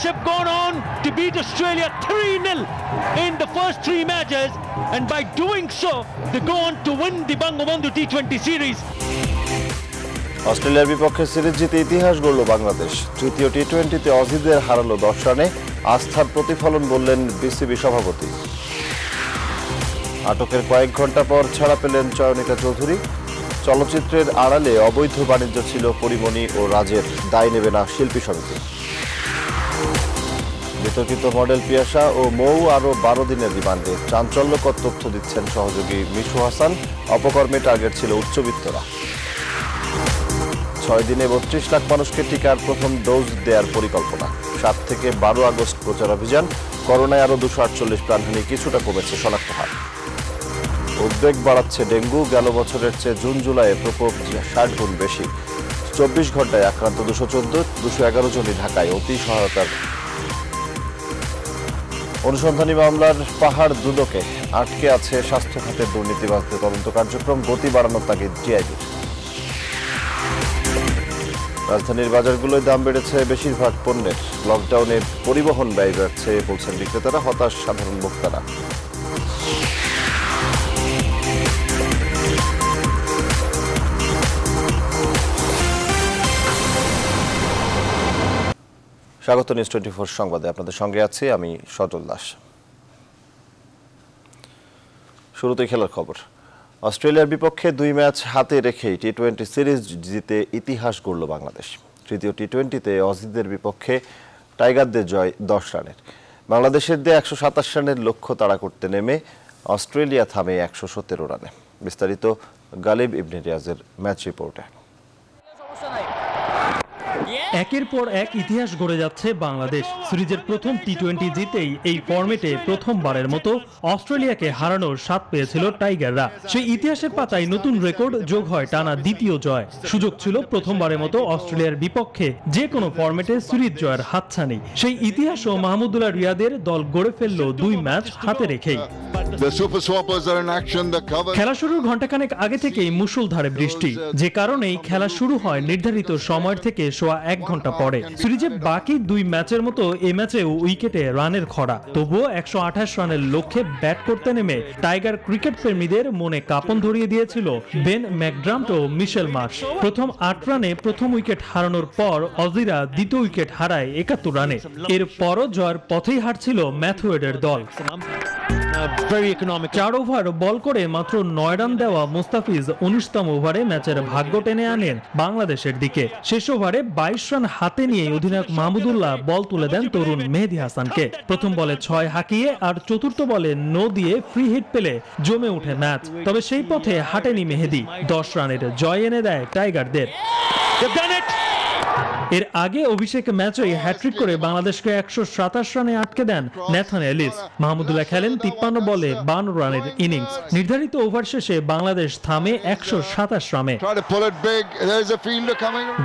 have gone on to beat Australia 3-0 in the first 3 matches, and by doing so, they go on to win the Bangabandhu T20 series. অস্ট্রেলিয়ার বিপক্ষে series জিতে ইতিহাস গড়ল বাংলাদেশ। তৃতীয় টি-20তে অজিদের হারালো 10 রানে, আস্থার প্রতিফলন বললেন বিসিবি সভাপতি। আটকের কয়েক ঘন্টা পর ছাড়া পেলেন চয়নিকা চৌধুরী। চলচ্চিত্রের আড়ালে অবৈধ বাণিজ্য ছিল পরিমণি ও রাজের, দায় নেবে না শিল্পী সমিতি। বিতর্কিত মডেল পিয়াসা ও মৌ আরও 12 দিনের রিমান্ডে। চাঞ্চল্যকর তথ্য দিচ্ছেন সহযোগী মিশু হাসান। অপকর্মে টার্গেট ছিল উচ্চবিত্তরা। 6 দিনে 32 লাখ মানুষকে টিকার প্রথম ডোজ দেওয়ার পরিকল্পনা। 7 থেকে 12 আগস্ট প্রচার অভিযান। করোনায় আরও 248 প্রাণহানি, কিছুটা কমেছে শনাক্ত হার। উদ্বেগ বাড়াচ্ছে ডেঙ্গু। গেল বছরের চেয়ে জুন জুলাইয়ে প্রকোপ 60 গুণ বেশি। 24 ঘন্টায় আক্রান্ত 214, 211 জনই ঢাকায়। অতি সহায়তার অনুসন্ধানী মামলার পাহাড় দুদকে আটকে আছে স্বাস্থ্য খাতের দুর্নীতিবাজদের তদন্ত কার্যক্রম। গতি বাড়ানোর তাগিদ টিআইবির। রাজধানীর বাজারগুলোয় দাম বেড়েছে বেশিরভাগ পণ্যের। লকডাউনে পরিবহন ব্যয় বাড়ছে বলছেন বিক্রেতারা, হতাশ সাধারণ ভোক্তারা। স্বাগত নিউজ 24 সংবাদে, আপনাদের সঙ্গে আছি আমি সজল দাস। শুরুতেই খেলার খবর। অস্ট্রেলিয়ার বিপক্ষে 2 ম্যাচ হাতে রেখেই টি-20 সিরিজ জিতে ইতিহাস গড়ল বাংলাদেশ। তৃতীয় টি-20তে অজিদের বিপক্ষে টাইগারদের জয় 10 রানের। বাংলাদেশের দিয়ে 127 রানের লক্ষ্য তাড়া করতে নেমে অস্ট্রেলিয়া থামে 117 রানে। বিস্তারিত গালিব ইবনে রিয়াজের ম্যাচ রিপোর্টে। একের পর এক ইতিহাস গড়ে যাচ্ছে বাংলাদেশ। সিরিজের প্রথম টি-20 জিতেই এই ফরম্যাটে প্রথমবারের মতো অস্ট্রেলিয়াকে হারানোর স্বাদ পেয়েছিল টাইগাররা। সেই ইতিহাসের পাতায় নতুন রেকর্ড যোগ হয় টানা দ্বিতীয় জয়। সুযোগ ছিল প্রথমবারের মতো অস্ট্রেলিয়ার বিপক্ষে যে কোনো ফরম্যাটে সিরিজ জয়ের হাতছানি। সেই ইতিহাসও মাহমুদুল্লাহ রিয়াদের দল গড়ে ফেলল 2 ম্যাচ হাতে রেখেই। খেলা শুরুর ঘণ্টাখানেক আগে থেকেই মুষলধারে বৃষ্টি, যে কারণেই খেলা শুরু হয় নির্ধারিত সময়ের থেকে সোয়া 1 ঘন্টা পরে। সিরিজে বাকি 2 ম্যাচের মতো এই ম্যাচেও উইকেটে রানের খরা। তবুও 128 রানের লক্ষ্যে ব্যাট করতে নেমে টাইগার ক্রিকেট প্রেমীদের মনে কাঁপন ধরিয়ে দিয়েছিল বেন ম্যাকড্রাম্ট ও মিশেল মার্শ। প্রথম 8 রানে প্রথম উইকেট হারানোর পর অজিরা দ্বিতীয় উইকেট হারায় 71 রানে। এরপরও জয়ের পথেই হারছিল ম্যাথু ওয়েডের দল। 4 ওভার বল করে মাত্র 9 রান দেওয়া মুস্তাফিজ 19তম ওভারে ম্যাচের ভাগ্য টেনে আনেন বাংলাদেশের দিকে। শেষ ওভারে 22 রান হাতে নিয়ে অধিনায়ক মাহমুদুল্লাহ বল তুলে দেন তরুণ মেহেদী হাসানকে। প্রথম বলে 6 হাঁকিয়ে আর চতুর্থ বলে নো দিয়ে ফ্রি হিট পেলে জমে ওঠে ম্যাচ। তবে সেই পথে হাঁটেনি মেহেদী। 10 রানের জয় এনে দেয় টাইগারদের। এর আগে অভিষেক ম্যাচেই হ্যাট্রিক করে বাংলাদেশকে 127 রানে আটকে দেন ন্যাথান এলিস। মাহমুদুল্লাহ খেলেন 53 বলে 52 রানের ইনিংস। নির্ধারিত ওভার শেষে বাংলাদেশ থামে 127 রানে।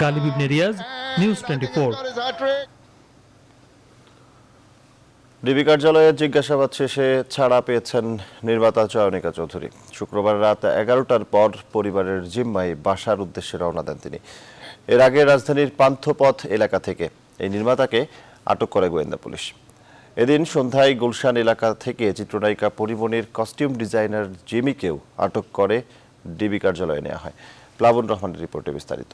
গালিব ইবনে রিয়াজ, নিউজ 24। ডিবি কার্যালয়ে জিজ্ঞাসাবাদ শেষে ছাড়া পেয়েছেন নির্মাতা চয়নিকা চৌধুরী। শুক্রবার রাত 11টার পর পরিবারের জিম্মায় বাসার উদ্দেশ্যে রওনা দেন তিনি। এর আগে রাজধানীর পান্থপথ এলাকা থেকে এই নির্মাতাকে আটক করে গোয়েন্দা পুলিশ। এদিন সন্ধ্যায় গুলশান এলাকা থেকে চিত্রনায়িকা পরিমণির কস্টিউম ডিজাইনার জিমিকেও আটক করে ডিবি কার্যালয়ে নেওয়া হয়। প্লাবন রহমানের রিপোর্টে বিস্তারিত।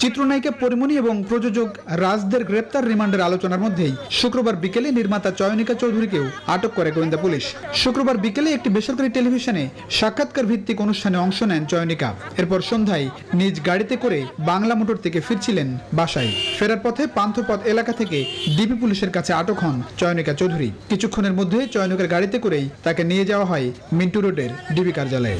চিত্রনায়িকা পরিমণি এবং প্রযোজক রাজদের গ্রেপ্তার রিমান্ডের আলোচনার মধ্যেই শুক্রবার বিকেলে নির্মাতা চয়নিকা চৌধুরীকেও আটক করে গোয়েন্দা পুলিশ। শুক্রবার বিকেলে একটি বেসরকারি টেলিভিশনে সাক্ষাৎকার ভিত্তিক অনুষ্ঠানে অংশ নেন চয়নিকা। এরপর সন্ধ্যায় নিজ গাড়িতে করে বাংলা মোটর থেকে ফিরছিলেন বাসায়। ফেরার পথে পান্থপথ এলাকা থেকে ডিবি পুলিশের কাছে আটক হন চয়নিকা চৌধুরী। কিছুক্ষণের মধ্যে চয়নিকার গাড়িতে করেই তাকে নিয়ে যাওয়া হয় মিন্টু রোডের ডিবি কার্যালয়ে।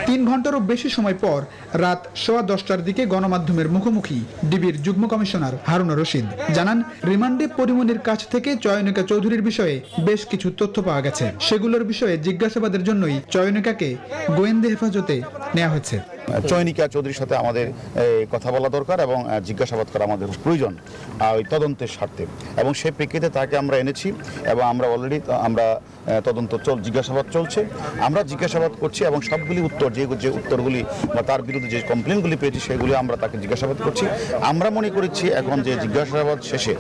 3 ঘন্টারও বেশি সময় পর রাত 10:15টার দিকে গণমাধ্যমের মুখোমুখি ডিবির যুগ্ম কমিশনার হারুনা রশিদ জানান, রিমান্ডে পরিমণির কাছ থেকে চয়নিকা চৌধুরীর বিষয়ে বেশ কিছু তথ্য পাওয়া গেছে। সেগুলোর বিষয়ে জিজ্ঞাসাবাদের জন্যই চয়নিকাকে গোয়েন্দা হেফাজতে নেওয়া হয়েছে। চয়নিকা চৌধুরীর সাথে আমাদের কথা বলা দরকার এবং জিজ্ঞাসাবাদ করা আমাদের প্রয়োজন ওই তদন্তের স্বার্থে, এবং সেই প্রেক্ষিতে তাকে আমরা এনেছি এবং আমরা অলরেডি জিজ্ঞাসাবাদ চলছে। আমরা জিজ্ঞাসাবাদ করছি এবং সবগুলি উত্তর যে উত্তরগুলি বা তার বিরুদ্ধে যে কমপ্লেনগুলি পেয়েছি সেগুলি আমরা তাকে জিজ্ঞাসাবাদ করছি। আমরা মনে করছি এখন যে জিজ্ঞাসাবাদ শেষে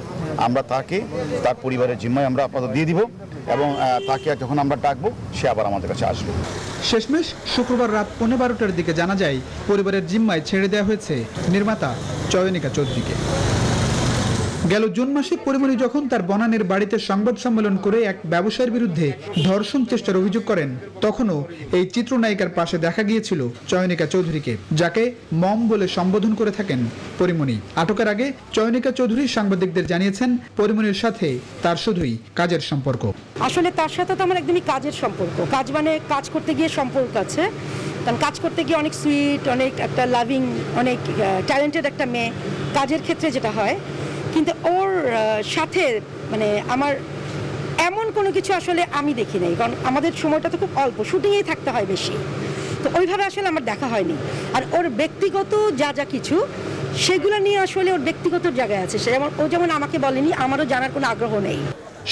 আমরা তাকে তার পরিবারের জিম্মায় আমরা আপাতত দিয়ে দিব এবং তাকে যখন আমরা ডাকবো সে আবার আমাদের কাছে আসবে। শেষমেশ শুক্রবার রাত 12:15টার দিকে জানা যায় পরিবারের জিম্মায় ছেড়ে দেওয়া হয়েছে নির্মাতা চয়নিকা চৌধুরীকে। গেল জুন মাসে পরিমণি যখন তার বনানীর বাড়িতে সংবাদ সম্মেলন করে এক ব্যবসায়ীর বিরুদ্ধে ধর্ষণ চেষ্টার অভিযোগ করেন, তখনও এই চিত্রনায়িকার পাশে দেখা গিয়েছিল চয়নিকা চৌধুরীকে, যাকে মম বলে সম্বোধন করে থাকেন পরিমণি। আটকের আগে চয়নিকা চৌধুরী সাংবাদিকদের জানিয়েছেন পরিমণির সাথে তার শুধুই কাজের সম্পর্ক। আসলে তার সাথে তো আমার একদমই কাজের সম্পর্ক, কাজ মানে কাজ করতে গিয়ে সম্পর্ক আছে, কারণ কাজ করতে গিয়ে অনেক সুইট, অনেক একটা লাভিং, অনেক ট্যালেন্টেড একটা মেয়ে কাজের ক্ষেত্রে যেটা হয়, কিন্তু ওর সাথে মানে আমার এমন কোনো কিছু আসলে আমি দেখি নাই, কারণ আমাদের সময়টা তো খুব অল্প, শুটিংয়েই থাকতে হয় বেশি, তো ওইভাবে আসলে আমার দেখা হয়নি। আর ওর ব্যক্তিগত যা কিছু সেগুলো নিয়ে আসলে ওর ব্যক্তিগত জায়গায় আছে, ও যেমন আমাকে বলেনি, আমারও জানার কোনো আগ্রহ নেই।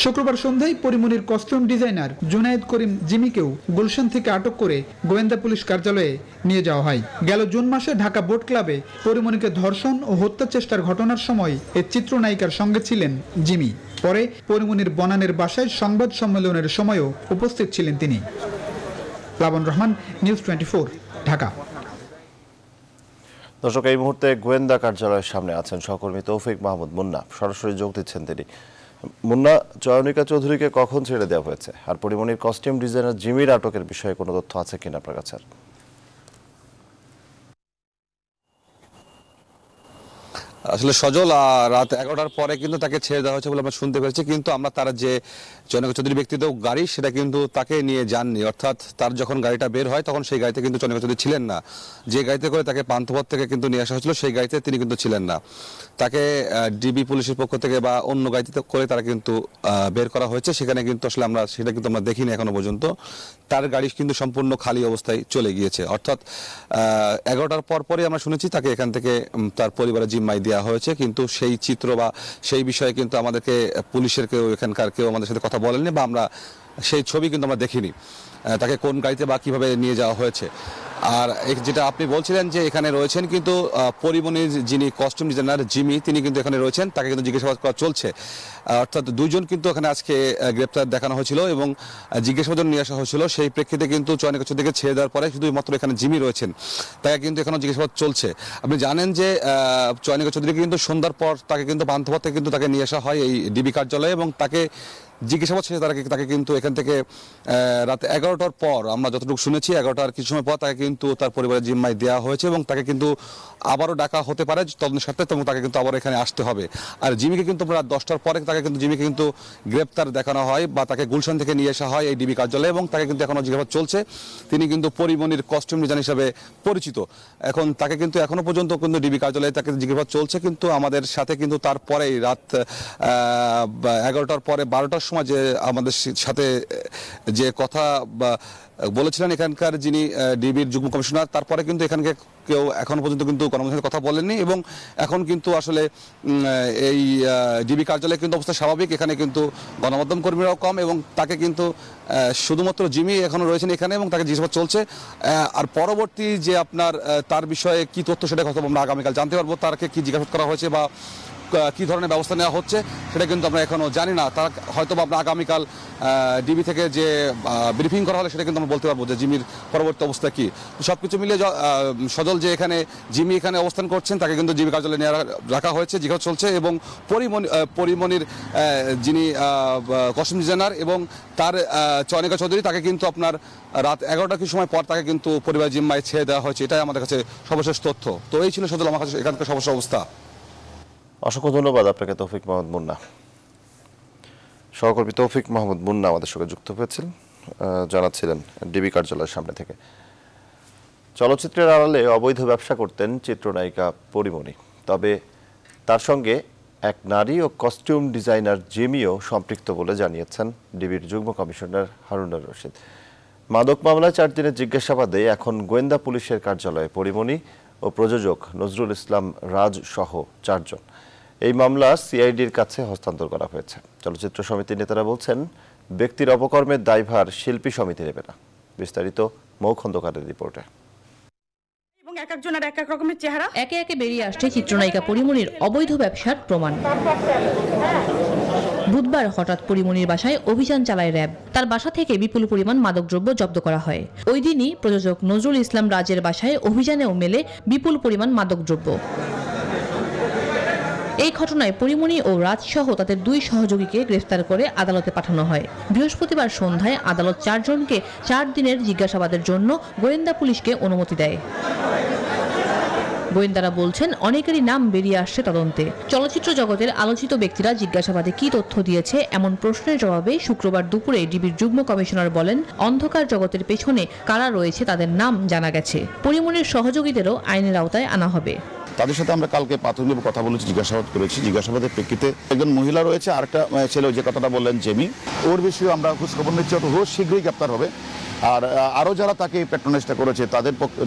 শুক্রবার সন্ধ্যায় পরিমণির কস্টিউম ডিজাইনার জুনায়েদ করিম জিমিকেও গুলশান থেকে আটক করে গোয়েন্দা পুলিশ কার্যালয়ে নিয়ে যাওয়া হয়। গেল জুন মাসে ঢাকা বোট ক্লাবে পরিমণিকে ধর্ষণ ও হত্যা চেষ্টার ঘটনার সময় এই চিত্রনায়িকার সঙ্গে ছিলেন জিমি। পরে পরিমণির বনানের বাসায় সংবাদ সম্মেলনের সময়ও উপস্থিত ছিলেন তিনি। প্লাবন রহমান, নিউজ 24, ঢাকা। দর্শক, এই মুহূর্তে গোয়েন্দা কার্যালয়ের সামনে আছেন সহকর্মী তৌফিক মাহমুদ মুন্না, সরাসরি যোগ দিচ্ছেন তিনি। মুন্না, চয়নিকা চৌধুরীকে কখন ছেড়ে দেওয়া হয়েছে, আর পরিমণির কস্টিউম ডিজাইনার জিমির আটকের বিষয়ে কোনো তথ্য আছে কিনা আপনার কাছে? আসলে সজল রাত 11টার পরে কিন্তু তাকে ছেড়ে দেওয়া হয়েছে বলে আমরা শুনতে পেরেছি, কিন্তু আমরা তার যে চয়নিকা চৌধুরী ব্যক্তিগত গাড়ি সেটা কিন্তু তাকে নিয়ে যাননি, অর্থাৎ তার যখন গাড়িটা বের হয় তখন সেই গাড়িতে কিন্তু চয়নিকা চৌধুরী ছিলেন না। যে গাড়িতে করে তাকে পান্থপথ থেকে কিন্তু নিয়ে আসা হয়েছিল সেই গাড়িতে তিনি কিন্তু ছিলেন না। তাকে ডিবি পুলিশের পক্ষ থেকে বা অন্য গাড়িতে করে তারা কিন্তু বের করা হয়েছে, সেখানে কিন্তু আসলে সেটা কিন্তু আমরা দেখিনি এখনো পর্যন্ত। তার গাড়ি কিন্তু সম্পূর্ণ খালি অবস্থায় চলে গিয়েছে, অর্থাৎ 11টার পরই আমরা শুনেছি তাকে এখান থেকে তার পরিবারের জিম্মায় দেওয়া হয়েছে, কিন্তু সেই চিত্র বা সেই বিষয়ে কিন্তু আমাদেরকে পুলিশের কেউ এখানকার কেউ আমাদের সাথে কথা বলেননি বা আমরা সেই ছবি কিন্তু আমরা দেখিনি তাকে কোন গাড়িতে বা কিভাবে নিয়ে যাওয়া হয়েছে। আর যেটা আপনি বলছিলেন যে এখানে রয়েছেন কিন্তু পরিমণির যিনি কস্টিউম ডিজাইনার জিমি, তিনি কিন্তু এখানে রয়েছেন, তাকে কিন্তু জিজ্ঞাসাবাদ করা চলছে। অর্থাৎ দুইজন কিন্তু এখানে আজকে গ্রেপ্তার দেখানো হয়েছিল এবং জিজ্ঞাসাবাদ নিয়ে আসা হয়েছিল। সেই প্রেক্ষিতে কিন্তু চয়নিকা চৌধুরীকে ছেড়ে দেওয়ার পরে শুধুমাত্র এখানে জিমি রয়েছেন, তাকে কিন্তু এখনো জিজ্ঞাসাবাদ চলছে। আপনি জানেন যে চয়নিকা চৌধুরীকে কিন্তু সন্ধ্যার পর তাকে কিন্তু পান্থপথ থেকে কিন্তু তাকে নিয়ে আসা হয় এই ডিবি কার্যালয়ে এবং তাকে জিজ্ঞাসাবাদ শেষে তাকে কিন্তু এখান থেকে রাত 11টার পর আমরা যতটুকু শুনেছি 11টার কিছু সময় পর তাকে কিন্তু তার পরিবারের জিম্মায় দেওয়া হয়েছে এবং তাকে কিন্তু আবারও ডাকা হতে পারে তদন্তের সাথে, এবং তাকে কিন্তু আবার এখানে আসতে হবে। আর জিমিকে কিন্তু রাত 10টার পরে জিমিকে কিন্তু গ্রেপ্তার দেখানো হয় বা তাকে গুলশান থেকে নিয়ে আসা হয় এই ডিবি কার্যালয়ে এবং তাকে কিন্তু এখনো জিজ্ঞাসাবাদ চলছে। তিনি কিন্তু পরিমণির কস্টিউম ডিজাইনার হিসাবে পরিচিত। এখন তাকে কিন্তু এখনো পর্যন্ত কিন্তু ডিবি কার্যালয়ে তাকে জিজ্ঞাসাবাদ চলছে, কিন্তু আমাদের সাথে কিন্তু তারপরেই রাত 11টার পরে 12টার সময় যে আমাদের সাথে যে কথা বলেছিলেন এখানকার যিনি ডিবির যুগ্ম কমিশনার, তারপরে কিন্তু এখানকে কেউ এখনো পর্যন্ত কিন্তু গণমাধ্যমের সাথে কথা বলেননি এবং এখন কিন্তু আসলে এই ডিবি কার্যালয়ে কিন্তু অবস্থা স্বাভাবিক, এখানে কিন্তু গণমাধ্যম কর্মীরাও কম এবং তাকে কিন্তু শুধুমাত্র জিমি এখনো রয়েছেন এখানে এবং তাকে জিজ্ঞাসাবাদ চলছে। আর পরবর্তী যে আপনার তার বিষয়ে কি তথ্য সেটা কথা আমরা আগামীকাল জানতে পারবো, তাকে কি জিজ্ঞাসাবাদ করা হয়েছে বা কি ধরনের ব্যবস্থা নেওয়া হচ্ছে সেটা কিন্তু আমরা এখনো জানি না। তার হয়তো বা আমরা আগামীকাল ডিবি থেকে যে ব্রিফিং করা হলে সেটা কিন্তু আমরা বলতে পারবো যে জিমির পরবর্তী অবস্থা কি। সবকিছু মিলিয়ে সজল যে এখানে জিমি এখানে অবস্থান করছেন তাকে কিন্তু জিবি কার্যালয়ে নিয়ে রাখা হয়েছে, জিজ্ঞাসা চলছে এবং পরিমণির যিনি কস্টিউম ডিজাইনার এবং তার চয়নিকা চৌধুরী তাকে কিন্তু আপনার রাত 11টার কিছু সময় পর তাকে কিন্তু পরিবার জিম্মায় ছেড়ে দেওয়া হয়েছে, এটাই আমাদের কাছে সর্বশেষ তথ্য। তো এই ছিল সজল আমার কাছে এখানকার সর্বশেষ অবস্থা। অসংখ্য ধন্যবাদ আপনাকে তৌফিক মাহমুদ মুন্না। সহকর্মী তৌফিক মাহমুদ মুন্না আমাদের সঙ্গে যুক্ত হয়েছিলেন, জানাচ্ছিলেন ডিবি কার্যালয়ের সামনে থেকে। চলচ্চিত্রের আড়ালে অবৈধ ব্যবসা করতেন চিত্রনায়িকা পরিমণি, তবে তার সঙ্গে এক নারী ও কস্টিউম ডিজাইনার জিমিও সম্পৃক্ত বলে জানিয়েছেন ডিবির যুগ্ম কমিশনার হারুনুর রশিদ। মাদক মামলায় 4 দিনের জিজ্ঞাসাবাদে এখন গোয়েন্দা পুলিশের কার্যালয়ে পরিমণি ও প্রযোজক নজরুল ইসলাম রাজ সহ 4 জন। এই মামলা সিআইডির কাছে হস্তান্তর করা হয়েছে। চলচ্চিত্র সমিতির নেতারা বলছেন, ব্যক্তির অপকর্মের দায়ভার শিল্পী সমিতি নেবে না। বিস্তারিত মৌ খন্দকারের রিপোর্টে। একে একে বেরিয়ে আসছে চিত্রনায়িকা পরিমণির অবৈধ ব্যবসার প্রমাণ। বুধবার হঠাৎ পরিমণির বাসায় অভিযান চালায় র্যাব। তার বাসা থেকে বিপুল পরিমাণ মাদকদ্রব্য জব্দ করা হয়। ওই দিনই প্রযোজক নজরুল ইসলাম রাজের বাসায় অভিযানেও মেলে বিপুল পরিমাণ মাদকদ্রব্য। এই ঘটনায় পরিমণি ও রাজ সহ তাদের 2 সহযোগীকে গ্রেফতার করে আদালতে পাঠানো হয়। বৃহস্পতিবার সন্ধ্যায় আদালত 4 জনকে 4 দিনের জিজ্ঞাসাবাদের জন্য গোয়েন্দা পুলিশকে অনুমতি দেয়। গোয়েন্দারা বলছেন, অনেকেরই নাম বেরিয়ে আসছে তদন্তে। চলচ্চিত্র জগতের আলোচিত ব্যক্তিরা জিজ্ঞাসাবাদে কি তথ্য দিয়েছে এমন প্রশ্নের জবাবে শুক্রবার দুপুরে ডিবির যুগ্ম কমিশনার বলেন, অন্ধকার জগতের পেছনে কারা রয়েছে তাদের নাম জানা গেছে। পরিমণির সহযোগীদেরও আইনের আওতায় আনা হবে। তাদের সাথে আমরা কালকে প্রাথমিকভাবে কথা বলেছি, জিজ্ঞাসাবাদ করেছি। জিজ্ঞাসাবাদের প্রেক্ষিতে একজন মহিলা রয়েছে, আরেকটা ছেলে যে কথাটা বললেন জেমি, ওর বিষয়ে আমরা খোঁজখবর নিচ্ছি। রোজ শীঘ্রই গ্রেপ্তার হবে। আর আরও যারা তাকে প্যাট্রোনাইজটা করেছে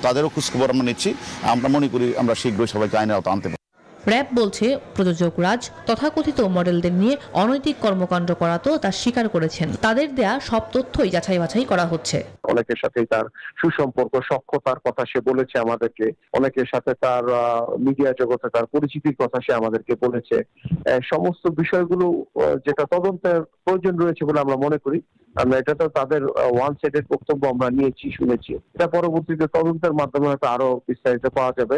তাদেরও খোঁজখবর আমরা নিচ্ছি। আমরা মনে করি আমরা শীঘ্রই সবাইকে আইনের আওতায় আনতে পারব। র্যাব বলছে, প্রযোজক রাজ তথাকথিত মডেলদের নিয়ে অনৈতিক কর্মকাণ্ড করাতো তা স্বীকার করেছেন। তাদের দেয়া সব তথ্যই যাচাই বাছাই করা হচ্ছে। অনেকের সাথে তার সুসম্পর্ক, সখ্যতার কথা সে বলেছে আমাদেরকে। অনেকের সাথে তার মিডিয়া জগতে তার পরিচিতির কথা সে আমাদেরকে বলেছে। সমস্ত বিষয়গুলো যেটা তদন্তের প্রয়োজন রয়েছে বলে আমরা মনে করি। আমরা এটা তো তাদের ওয়ান সাইডেড বক্তব্য আমরা নিয়েছি, শুনেছি। এটা পরবর্তীতে তদন্তের মাধ্যমে হয়তো আরো বিস্তারিত পাওয়া যাবে।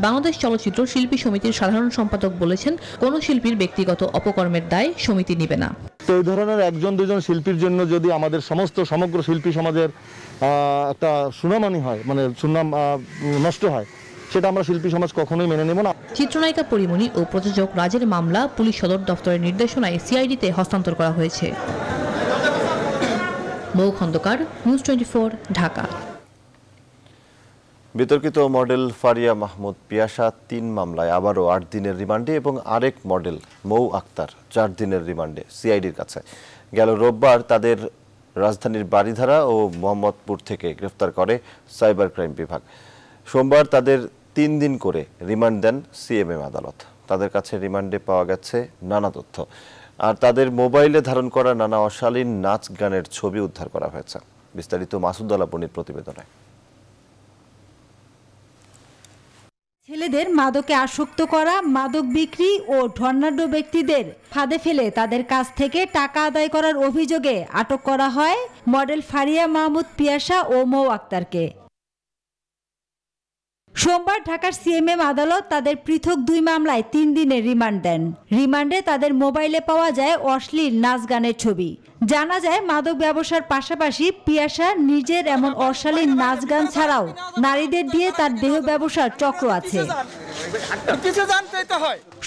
বাংলাদেশ চলচ্চিত্র শিল্পী সমিতির সাধারণ সম্পাদক বলেছেন, কোন শিল্পীর ব্যক্তিগত অপকর্মের দায় সমিতি নেবে না। তো এই ধরনের 1-2 জন শিল্পীর জন্য যদি আমাদের সমগ্র শিল্পী সমাজের একটা সুনামহানি হয়, মানে সুনাম নষ্ট হয়, সেটা আমরা শিল্পী সমাজ কখনোই মেনে নেব না। চিত্রনায়িকা পরিমণি ও প্রযোজক রাজের মামলা পুলিশ সদর দপ্তরের নির্দেশনায় সিআইডিতে হস্তান্তর করা হয়েছে। মৌ খন্দকার, নিউজ 24, ঢাকা। বিতর্কিত মডেল ফারিয়া মাহমুদ পিয়াসা 3 মামলায় আবারও 8 দিনের রিমান্ডে এবং আরেক মডেল মৌ আক্তার 4 দিনের রিমান্ডে সিআইডির কাছে। গেল রোববার তাদের রাজধানীর বারিধারা ও মোহাম্মদপুর থেকে গ্রেফতার করে সাইবার ক্রাইম বিভাগ। সোমবার তাদের 3 দিন করে রিমান্ড দেন সিএমএম আদালত। তাদের কাছে রিমান্ডে পাওয়া গেছে নানা তথ্য, আর তাদের মোবাইলে ধারণ করা নানা অশালীন নাচ গানের ছবি উদ্ধার করা হয়েছে। বিস্তারিত মাসুদ আলা বনির প্রতিবেদনে। ছেলেদের মাদকে আসক্ত করা, মাদক বিক্রি ও ধনাঢ্য ব্যক্তিদের ফাঁদে ফেলে তাদের কাছ থেকে টাকা আদায় করার অভিযোগে আটক করা হয় মডেল ফারিয়া মাহমুদ পিয়াসা ও মৌ আক্তারকে। সোমবার ঢাকার সিএমএম আদালত তাদের পৃথক 2 মামলায় 3 দিনের রিমান্ড দেন। রিমান্ডে তাদের মোবাইলে পাওয়া যায় অশ্লীল নাচ গানের ছবি। জানা যায়, মাদক ব্যবসার পাশাপাশি পিয়াসা নিজের এমন অশালীন নাচ গান ছাড়াও নারীদের দিয়ে তার দেহ ব্যবসার চক্র আছে।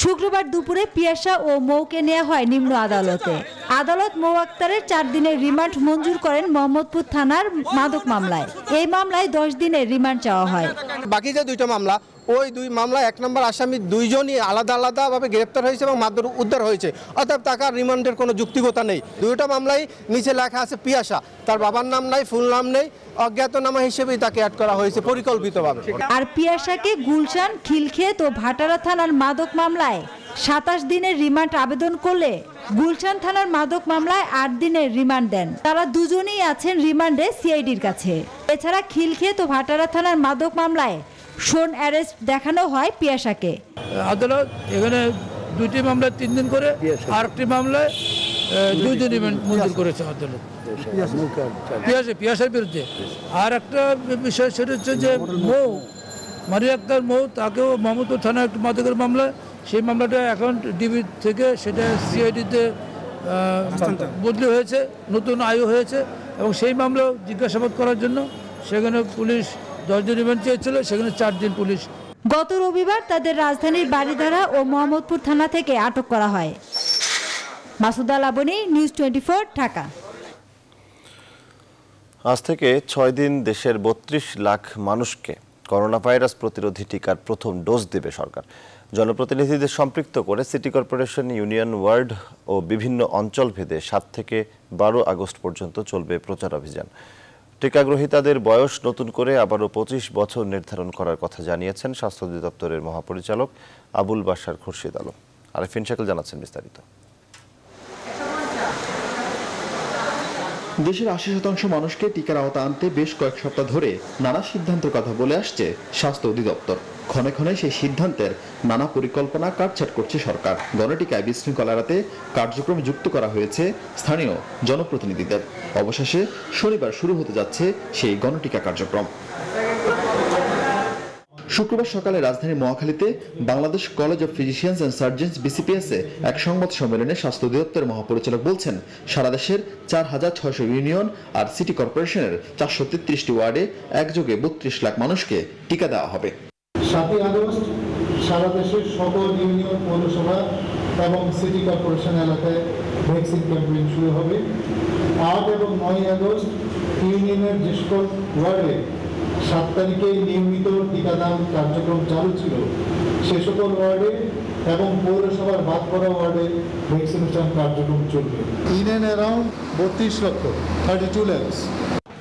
শুক্রবার দুপুরে পিয়াসা ও মৌকে নেওয়া হয় নিম্ন আদালতে। আদালত মৌ আক্তারের 4 দিনের রিমান্ড মঞ্জুর করেন মোহাম্মদপুর থানার মাদক মামলায়। এই মামলায় 10 দিনের রিমান্ড চাওয়া হয়। বাকি যে 2টা মামলা, ওই 2 মামলা 1 নম্বর আসামি 2 জনই আলাদা আলাদাভাবে গ্রেপ্তার হয়েছে এবং মাদক উদ্ধার হয়েছে। অর্থাৎ টাকার রিমান্ডের কোনো যুক্তিকতা নেই। 2টা মামলায় নিচে লেখা আছে পিয়াসা, তার বাবার নাম নাই, ফুল নাম নেই, অজ্ঞাতনামা হিসেবেই তাকে অ্যাড করা হয়েছে পরিকল্পিতভাবে। আর পিয়াসাকে গুলশান, খিলক্ষেত ও ভাটারা থানার মাদক মামলায় 27 দিনের রিমান্ড আবেদন করলে গুলশান থানার মাদক মামলায় 8 দিনের রিমান্ড দেন। তারা দুজনেই আছেন রিমান্ডে সিআইডির কাছে। এছাড়া খিলক্ষেত ও ভাটারা থানার মাদক মামলায় শোন অ্যারেস্ট দেখানো হয় পিয়াসাকে। আদালত এখানে 2টি মামলায় 3 দিন করে, আর একটি মামলায় 2 দিন রিমান্ড মঞ্জুর করেছে আদালত পিয়াসার বিরুদ্ধে। আর একটা বিষয় সেটা হচ্ছে যে মৌ মারিয়া আক্তার মৌ, তাকেও মোহাম্মদপুর থানায় একটি মাদকের মামলা, সেই মামলাটা এখন ডিবি থেকে সেটা সিআইডিতে বদলি হয়েছে, নতুন আয়ু হয়েছে এবং সেই মামলা জিজ্ঞাসাবাদ করার জন্য সেখানে পুলিশ 10 দিন রিমান্ড চেয়েছিল, সেখানে 4 দিন পুলিশ। গত রবিবার তাদের রাজধানীর বারিধারা ও মোহাম্মদপুর থানা থেকে আটক করা হয়। মাসুদ আলা বনি, নিউজ 24, ঢাকা। আজ থেকে 6 দিন দেশের 32 লাখ মানুষকে করোনা ভাইরাস প্রতিরোধী টিকার প্রথম ডোজ দেবে সরকার। জনপ্রতিনিধিদের সম্পৃক্ত করে সিটি কর্পোরেশন, ইউনিয়ন ওয়ার্ড ও বিভিন্ন অঞ্চল ভেদে 7 থেকে 12 আগস্ট পর্যন্ত চলবে প্রচার অভিযান। টিকাগ্রহীতাদের বয়স নতুন করে আবারও 25 বছর নির্ধারণ করার কথা জানিয়েছেন স্বাস্থ্য অধিদপ্তরের মহাপরিচালক আবুল বাশার খুরশিদ আলম। আরিফিন শাকিল জানাচ্ছেন বিস্তারিত। দেশের 80% মানুষকে টিকার আওতা আনতে বেশ কয়েক সপ্তাহ ধরে নানা সিদ্ধান্তের কথা বলে আসছে স্বাস্থ্য অধিদপ্তর। ক্ষণে ক্ষণে সেই সিদ্ধান্তের নানা পরিকল্পনা কাটছাট করছে সরকার। গণটিকায় বিশৃঙ্খলা এড়াতে কার্যক্রমে যুক্ত করা হয়েছে স্থানীয় জনপ্রতিনিধিদের। অবশেষে শনিবার শুরু হতে যাচ্ছে সেই গণটিকা কার্যক্রম। শুক্রবার সকালে রাজধানীর মহাখালীতে Bangladesh college of physicians and surgeons বিসিপিএসে এক সংবাদ সম্মেলনে স্বাস্থ্য অধিদপ্তরের মহাপরিচালক বলছেন, সারা দেশের 4600 ইউনিয়ন আর সিটি কর্পোরেশনের 433টি ওয়ার্ডে একযোগে 32 লাখ মানুষকে টিকা দেওয়া হবে। 7 আগস্ট সারা দেশের সকল ইউনিয়ন, পৌরসভা এবং সিটি কর্পোরেশন এলাকায় ভ্যাকসিন ক্যাম্পেইন শুরু হবে। 8 এবং 9 আগস্ট ইউনিয়নের যে সকল ওয়ার্ডে 7 তারিখে নিয়মিত টিকাদান কার্যক্রম চালু ছিল, সে সকল ওয়ার্ডে এবং পৌরসভার বাদ পড়া ওয়ার্ডে ভ্যাকসিনেশন কার্যক্রম চলবে। ইন অ্যান্ড অ্যারাউন্ড 32 লক্ষ 32 lakhs।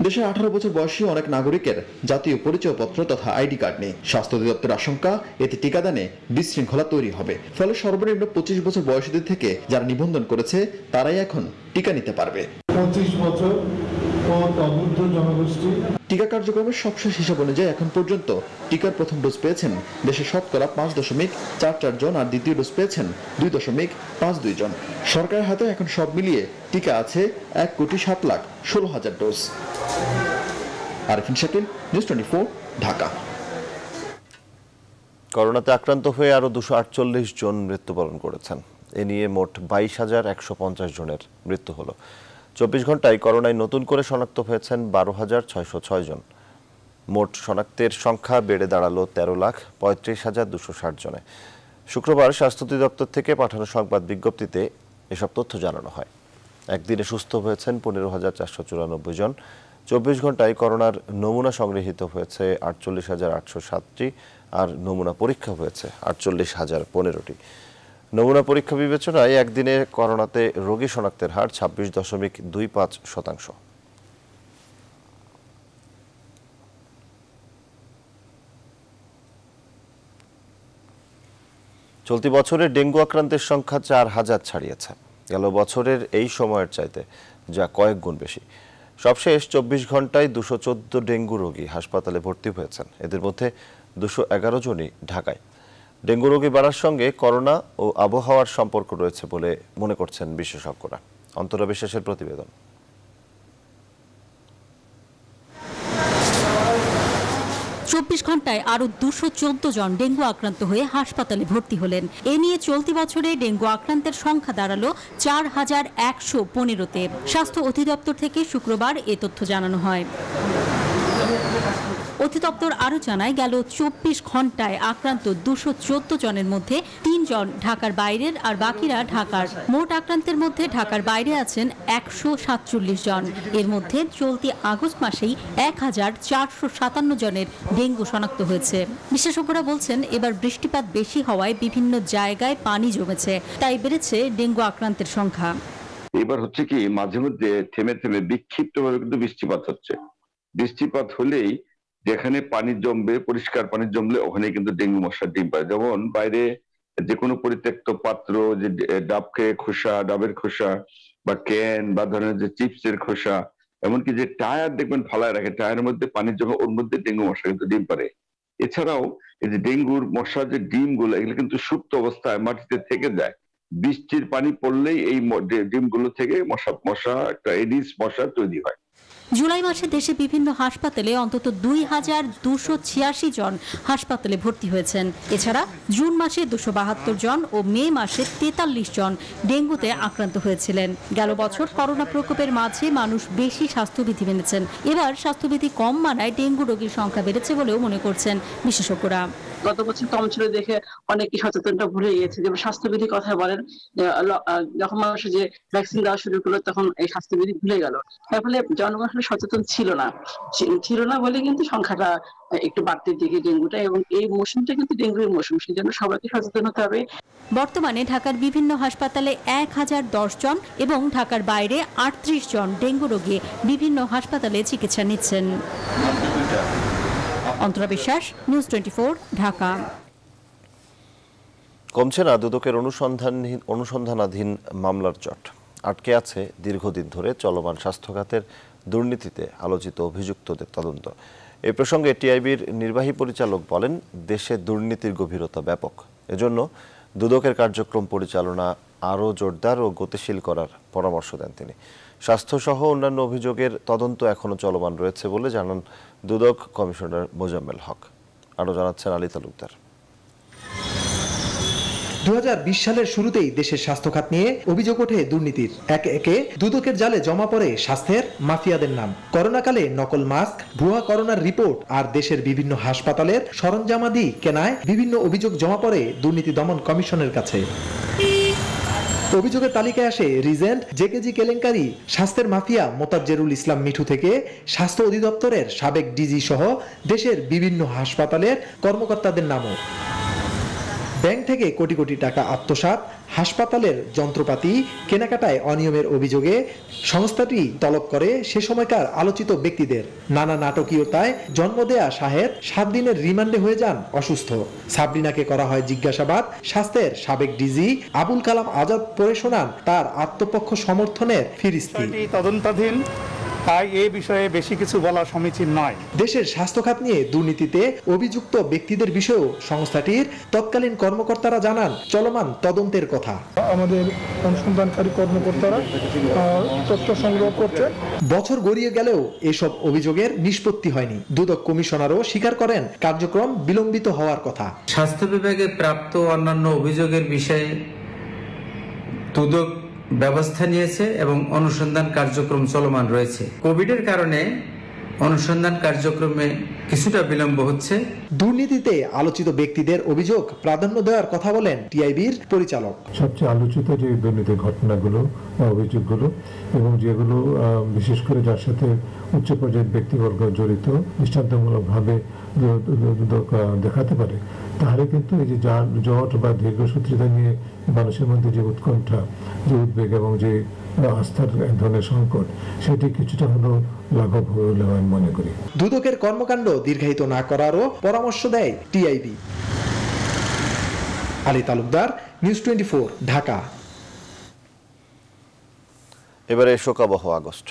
দেশের 18 বছর বয়সী অনেক নাগরিকের জাতীয় পরিচয়পত্র তথা আইডি কার্ড নেই। স্বাস্থ্য অধিদপ্তরের আশঙ্কা, এতে টিকাদানে বিশৃঙ্খলা তৈরি হবে। ফলে সর্বনিম্ন 25 বছর বয়সীদের থেকে যারা নিবন্ধন করেছে তারাই এখন টিকা নিতে পারবে। 25 বছর জনগোষ্ঠী টিকা কার্যক্রমের সবশেষ হিসাব অনুযায়ী এখন পর্যন্ত টিকার প্রথম ডোজ পেয়েছেন দেশের শতকরা 5.44 জন, আর দ্বিতীয় ডোজ পেয়েছেন 2.52 জন। সরকারের হাতে এখন সব মিলিয়ে টিকা আছে 1,07,16,000 ডোজ। আরিফিন শাকিল, নিউজ 24, ঢাকা। করোনাতে আক্রান্ত হয়ে আরও 248 জন মৃত্যুবরণ করেছেন। এ নিয়ে মোট 22,150 জনের মৃত্যু হলো। 24 ঘন্টায় করোনায় নতুন করে শনাক্ত হয়েছেন 12,606 জন। মোট শনাক্তের সংখ্যা বেড়ে দাঁড়ালো 13,35,260 জনে। শুক্রবার স্বাস্থ্য অধিদপ্তর থেকে পাঠানো সংবাদ বিজ্ঞপ্তিতে এসব তথ্য জানানো হয়। একদিনে সুস্থ হয়েছেন 15,494 জন। 24 ঘন্টায় করোনার নমুনা সংগৃহীত হয়েছে 48,807টি, আর নমুনা পরীক্ষা হয়েছে 48,015টি। নমুনা পরীক্ষা বিবেচনায় একদিনে করোনাতে রোগী শনাক্তের হার 26.25%। চলতি বছরে ডেঙ্গু আক্রান্তের সংখ্যা 4,000 ছাড়িয়েছে। গেল বছরের এই সময়ের চাইতে যা কয়েক গুণ বেশি। সবশেষ 24 ঘন্টায় 214 ডেঙ্গু রোগী হাসপাতালে ভর্তি হয়েছেন। এদের মধ্যে 211 জনই ঢাকায়। ডেঙ্গু রোগী বাড়ার সঙ্গে করোনা ও আবহাওয়ার সম্পর্ক রয়েছে বলে মনে করছেন বিশেষজ্ঞরা। অন্তরা বিশ্বাসের প্রতিবেদন। 24 ঘন্টায় আরও 214 জন ডেঙ্গু আক্রান্ত হয়ে হাসপাতালে ভর্তি হলেন। এ নিয়ে চলতি বছরে ডেঙ্গু আক্রান্তের সংখ্যা দাঁড়ালো 4,115-তে। স্বাস্থ্য অধিদপ্তর থেকে শুক্রবার এ তথ্য জানানো হয়। অধিদপ্তর আরও জানায়, গেল 24 ঘন্টায় আক্রান্ত 214 জনের মধ্যে 3 জন ঢাকার বাইরের, আর বাকিরা ঢাকার। মোট আক্রান্তের মধ্যে ঢাকার বাইরে আছেন 147 জন। এর মধ্যে চলতি আগস্ট মাসেই 1,457 জনের ডেঙ্গু শনাক্ত হয়েছে। বিশেষজ্ঞরা বলছেন, এবার বৃষ্টিপাত বেশি হওয়ায় বিভিন্ন জায়গায় পানি জমেছে, তাই বেড়েছে ডেঙ্গু আক্রান্তের সংখ্যা। এবার হচ্ছে কি, মাঝে মধ্যে থেমে থেমে বিক্ষিপ্তভাবে কিন্তু বৃষ্টিপাত হচ্ছে। বৃষ্টিপাত হলেই যেখানে পানি জমবে, পরিষ্কার পানি জমলে ওখানে কিন্তু ডেঙ্গু মশার ডিম পায়। যেমন বাইরে যে কোনো পরিত্যক্ত পাত্র, যে ডাবের খোসা বা ক্যান বা ধরনের যে চিপসের খোসা, এমনকি যে টায়ার দেখবেন ফালায় রাখে, টায়ারের মধ্যে পানি জমে, ওর মধ্যে ডেঙ্গু মশা কিন্তু ডিম পারে। এছাড়াও এই যে ডেঙ্গুর মশার যে ডিমগুলো, এগুলো কিন্তু সুপ্ত অবস্থায় মাটিতে থেকে যায়। বৃষ্টির পানি পড়লেই এই ডিমগুলো থেকে মশা একটা এডিস মশা তৈরি হয়। জুলাই মাসে দেশে বিভিন্ন হাসপাতালে অন্তত 2,286 জন হাসপাতালে ভর্তি হয়েছেন। এছাড়া জুন মাসে 272 জন ও মে মাসে 43 জন ডেঙ্গুতে আক্রান্ত হয়েছিলেন। গেল বছর করোনা প্রকোপের মাঝে মানুষ বেশি স্বাস্থ্যবিধি মেনেছেন। এবার স্বাস্থ্যবিধি কম মানায় ডেঙ্গু রোগীর সংখ্যা বেড়েছে বলেও মনে করছেন বিশেষজ্ঞরা। গত বছর কম ছিল দেখে অনেকে সচেতনটা ভুলে গিয়েছে। যেমন স্বাস্থ্যবিধি কথা বলেন, যখন মানুষ যে ভ্যাকসিন দেওয়া শুরু করলো তখন এই স্বাস্থ্যবিধি ভুলে গেল, তার ফলে জনগণ আসলে সচেতন ছিল না বলে কিন্তু সংখ্যাটা একটু বাড়তির দিকে ডেঙ্গুটা, এবং এই মৌসুমটা কিন্তু ডেঙ্গুর মৌসুম, সেই জন্য সবাইকে সচেতন হতে হবে। বর্তমানে ঢাকার বিভিন্ন হাসপাতালে 1010 জন এবং ঢাকার বাইরে 38 জন ডেঙ্গু রোগী বিভিন্ন হাসপাতালে চিকিৎসা নিচ্ছেন। অন্তরা বিশ্বাস, নিউজ 24, ঢাকা। কমছে না দুদকের অনুসন্ধানাধীন মামলার জট। আটকে আছে দীর্ঘদিন ধরে চলমান স্বাস্থ্য খাতের দুর্নীতিতে আলোচিত অভিযুক্তদের তদন্ত। এই প্রসঙ্গে টিআইবির নির্বাহী পরিচালক বলেন, দেশে দুর্নীতির গভীরতা ব্যাপক। এজন্য দুদকের কার্যক্রম পরিচালনা আরও জোরদার ও গতিশীল করার পরামর্শ দেন তিনি। স্বাস্থ্যসহ অন্যান্য অভিযোগের তদন্ত এখনও চলমান রয়েছে বলে জানান দুদক কমিশনার মোজাম্মেল হক। আরও জানাচ্ছেন আলী তালুকদার। 2020 সালের শুরুতেই দেশের স্বাস্থ্য খাত নিয়ে অভিযোগ ওঠে দুর্নীতির। একে একে দুদকের জালে জমা পড়ে স্বাস্থ্যের মাফিয়াদের নাম। করোনাকালে নকল মাস্ক, ভুয়া করোনার রিপোর্ট আর দেশের বিভিন্ন হাসপাতালের সরঞ্জামাদি কেনায় বিভিন্ন অভিযোগ জমা পড়ে দুর্নীতি দমন কমিশনের কাছে। অভিযোগের তালিকায় আসে রিজেন্ট, জেকেজি কেলেঙ্কারি, স্বাস্থ্যের মাফিয়া মোতাজ্জেরুল ইসলাম মিঠু থেকে স্বাস্থ্য অধিদপ্তরের সাবেক ডিজি সহ দেশের বিভিন্ন হাসপাতালের কর্মকর্তাদের নামও। ব্যাংক থেকে কোটি কোটি টাকা আত্মসাৎ, হাসপাতালের যন্ত্রপাতি কেনাকাটায় অনিয়মের অভিযোগে সংস্থাটি তলব করে সে সময়কার আলোচিত ব্যক্তিদের। নানা নাটকীয়তায় জন্ম দেয়া শাহেদ 7 দিনের রিমান্ডে হয়ে যান অসুস্থ। সাবরিনাকে করা হয় জিজ্ঞাসাবাদ। স্বাস্থ্যের সাবেক ডিজি আবুল কালাম আজাদ পড়ে শোনান তার আত্মপক্ষ সমর্থনের ফিরিস্তি। তদন্তাধীন, তাই এই বিষয়ে বেশি কিছু বলা সমীচীন নয়। দেশের স্বাস্থ্য খাত নিয়ে দুর্নীতিতে অভিযুক্ত ব্যক্তিদের বিষয়েও সংস্থাটির তৎকালীন কর্মকর্তারা জানান চলমান তদন্তের কথা। আমাদের অনুসন্ধানকারী কর্মকর্তারা তথ্য সংগ্রহ করছে। বছর গড়িয়ে গেলেও এসব অভিযোগের নিষ্পত্তি হয়নি। দুদক কমিশনারও স্বীকার করেন কার্যক্রম বিলম্বিত হওয়ার কথা। স্বাস্থ্য বিভাগে প্রাপ্ত অন্যান্য অভিযোগের বিষয়ে দুদক ব্যবস্থা নিয়েছে এবং অনুসন্ধান কার্যক্রম চলমান রয়েছে। কোভিডের কারণে অনুসন্ধান কার্যক্রমে কিছুটা বিলম্ব হচ্ছে। দুর্নীতিতে আলোচিত ব্যক্তিদের অভিযোগ প্রাধান্য দেওয়ার কথা বলেন টিআইবির পরিচালক। সবচেয়ে আলোচিত যে দুর্নীতির ঘটনাগুলো বা অভিযোগগুলো এবং যেগুলো বিশেষ করে যার সাথে উচ্চ পর্যায়ের ব্যক্তিবর্গ জড়িত দৃষ্টান্তমূলকভাবে দেখাতে পারে, তাহলে কিন্তু এই যে জট বা দীর্ঘসূত্রিতা নিয়ে মানুষের মধ্যে যে উৎকণ্ঠা, যে উদ্বেগ এবং যে আস্থার এক ধরনের সংকট, সেটি কিছুটা হলেও লাঘব হবে বলে আমি মনে করি। দুদকের কর্মকাণ্ড দীর্ঘায়িত না করারও পরামর্শ দেয় টিআইবি। আলী তালুকদার, নিউজ 24, ঢাকা। এবারে শোকাবহ আগস্ট।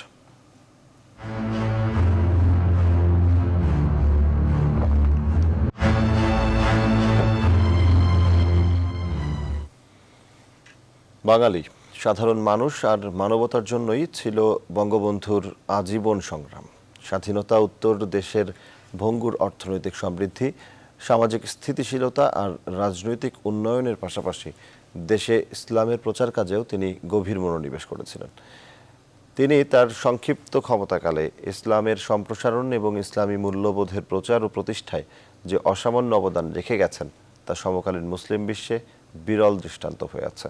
বাঙালি সাধারণ মানুষ আর মানবতার জন্যই ছিল বঙ্গবন্ধুর আজীবন সংগ্রাম। স্বাধীনতা উত্তর দেশের ভঙ্গুর অর্থনৈতিক সমৃদ্ধি, সামাজিক স্থিতিশীলতা আর রাজনৈতিক উন্নয়নের পাশাপাশি দেশে ইসলামের প্রচার কাজেও তিনি গভীর মনোনিবেশ করেছিলেন। তিনি তার সংক্ষিপ্ত ক্ষমতাকালে ইসলামের সম্প্রসারণ এবং ইসলামী মূল্যবোধের প্রচার ও প্রতিষ্ঠায় যে অসামান্য অবদান রেখে গেছেন তা সমকালীন মুসলিম বিশ্বে বিরল দৃষ্টান্ত হয়ে আছে।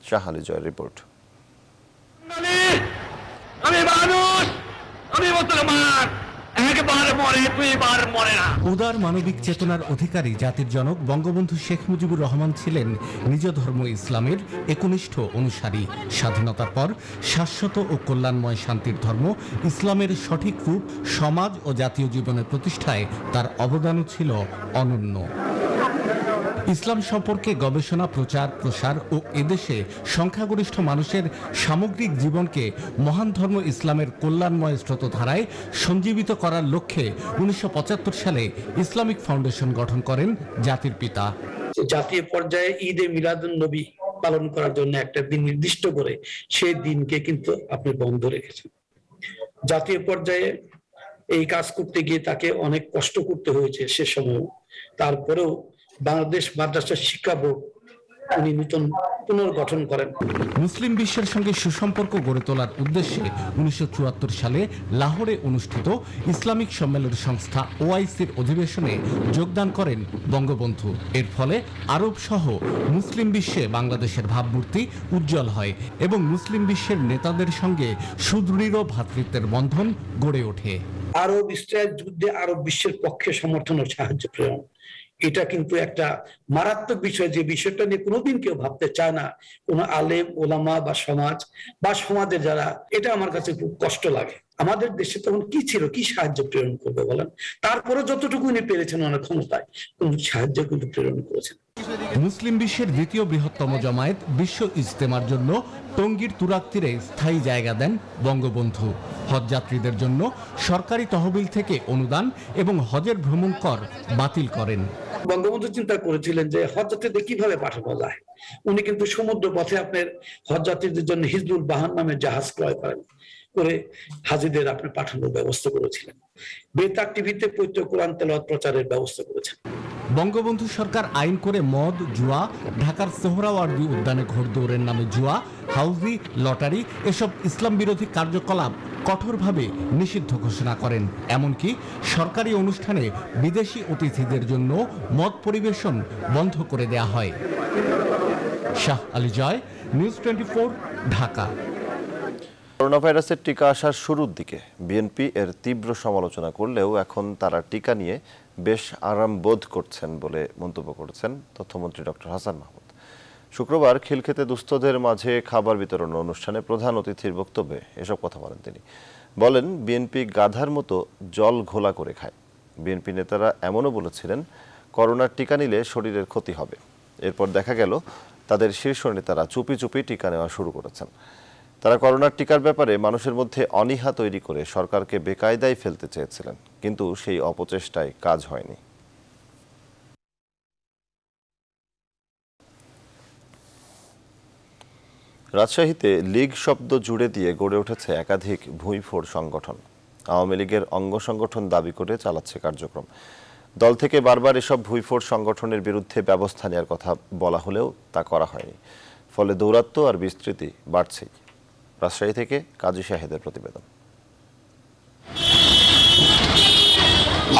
শাহ আলী জয়ের রিপোর্ট। উদার মানবিক চেতনার অধিকারী জাতির জনক বঙ্গবন্ধু শেখ মুজিবুর রহমান ছিলেন নিজ ধর্ম ইসলামের একনিষ্ঠ অনুসারী। স্বাধীনতার পর শাশ্বত ও কল্যাণময় শান্তির ধর্ম ইসলামের সঠিক রূপ সমাজ ও জাতীয় জীবনের প্রতিষ্ঠায় তার অবদানও ছিল অনন্য। ইসলাম সম্পর্কে গবেষণা, প্রচার, প্রসার ও এদেশে সংখ্যাগরিষ্ঠ মানুষের সামগ্রিক জীবনকে মহান ধর্ম ইসলামের কল্যাণময় স্রোতধারায় সঞ্জীবিত করার লক্ষ্যে 1975 সালে ইসলামিক ফাউন্ডেশন গঠন করেন জাতির পিতা। জাতীয় পর্যায়ে ঈদে মিলাদুন নবী পালন করার জন্য একটা দিন নির্দিষ্ট করে সেই দিনকে কিন্তু আপনি বন্ধ রেখেছেন। জাতীয় পর্যায়ে এই কাজ করতে গিয়ে তাকে অনেক কষ্ট করতে হয়েছে সে সময়। তারপরেও বাংলাদেশ মাদ্রাসা শিক্ষা বোর্ড উনি নতুন পুনর্গঠন করেন। মুসলিম বিশ্বের সঙ্গে সুসম্পর্ক গড়ে তোলার উদ্দেশ্যে 1974 সালে লাহোরে অনুষ্ঠিত ইসলামিক সম্মেলন সংস্থা ওআইসির অধিবেশনে যোগদান করেন বঙ্গবন্ধু। এর ফলে আরব সহ মুসলিম বিশ্বে বাংলাদেশের ভাবমূর্তি উজ্জ্বল হয় এবং মুসলিম বিশ্বের নেতাদের সঙ্গে সুদৃঢ় ভ্রাতৃত্বের বন্ধন গড়ে ওঠে। আরব ইসরায়েল যুদ্ধে আরব বিশ্বের পক্ষে সমর্থন ও সাহায্য প্রেরণ, এটা কিন্তু একটা মারাত্মক বিষয়, যে বিষয়টা নিয়ে কোনোদিন কেউ ভাবতে চায় না, কোনো আলেম ওলামা বা সমাজের যারা। এটা আমার কাছে খুব কষ্ট লাগে। আমাদের দেশে তখন কি ছিল, কি সাহায্য প্রেরণ করবে বলেন? তারপরে যতটুকু উনি পেরেছেন ওনার ক্ষমতায়, কোন সাহায্য কিন্তু প্রেরণ করেছেন। মুসলিম বিশ্বের দ্বিতীয় বৃহত্তম জামায়াত বিশ্ব ইজতেমার জন্য টঙ্গীর তুরাগ তীরে স্থায়ী জায়গা দেন বঙ্গবন্ধু। হজযাত্রীদের জন্য সরকারি তহবিল থেকে অনুদান এবং হজের ভ্রমণ কর বাতিল করেন। বঙ্গবন্ধু চিন্তা করেছিলেন যে হজযাত্রীদের কিভাবে পাঠানো যায়। উনি কিন্তু সমুদ্র পথে আপনার হজযাত্রীদের জন্য হিজবুল বাহান নামে জাহাজ ক্রয় করে হাজিদের আপনি পাঠানোর ব্যবস্থা করেছিলেন। বেতার টিভিতে পবিত্র কোরআন তেলাওয়াত প্রচারের ব্যবস্থা করেছেন। বঙ্গবন্ধু সরকার আইন করে মদ, জুয়া, ঢাকার সোহরাওয়ার্দী উদ্যানে ঘোড়দৌড়ের নামে জুয়া, হাউজি, লটারি এসব ইসলাম বিরোধী কার্যকলাপ কঠোরভাবে নিষিদ্ধ ঘোষণা করেন। এমনকি সরকারি অনুষ্ঠানে বিদেশি অতিথিদের জন্য মদ পরিবেশন বন্ধ করে দেয়া হয়। শাহ আলী জয়, নিউজ 24, ঢাকা। করোনা ভাইরাসের টিকা আসার শুরুর দিকে বিএনপি এর তীব্র সমালোচনা করলেও এখন তারা টিকা নিয়ে বেশ আরাম বোধ করছেন বলে মন্তব্য করেছেন তথ্যমন্ত্রী ডক্টর হাসান মাহমুদ। শুক্রবার খিলক্ষেতে দুস্থদের মাঝে খাবার বিতরণ অনুষ্ঠানে প্রধান অতিথির বক্তব্যে এসব কথা বলেন তিনি। বলেন, বিএনপি গাধার মতো জল ঘোলা করে খায়। বিএনপি নেতারা এমনও বলেছিলেন করোনার টিকা নিলে শরীরের ক্ষতি হবে। এরপর দেখা গেল তাদের শীর্ষ নেতারা চুপি চুপি টিকা নেওয়া শুরু করেছেন। তারা করোনার টিকার ব্যাপারে মানুষের মধ্যে অনীহা তৈরি করে সরকারকে বেকায়দায় ফেলতে চেয়েছিলেন, কিন্তু সেই অপচেষ্টায় কাজ হয়নি। রাজশাহীতে লীগ শব্দ জুড়ে দিয়ে গড়ে উঠেছে একাধিক ভুঁইফোড় সংগঠন। আওয়ামী লীগের অঙ্গ সংগঠন দাবি করে চালাচ্ছে কার্যক্রম। দল থেকে বারবার এসব ভুঁইফোড় সংগঠনের বিরুদ্ধে ব্যবস্থা নেওয়ার কথা বলা হলেও তা করা হয়নি। ফলে দৌরাত্ম্য আর বিস্তৃতি বাড়ছেই। রাজশাহী থেকে কাজী শাহেদের প্রতিবেদন।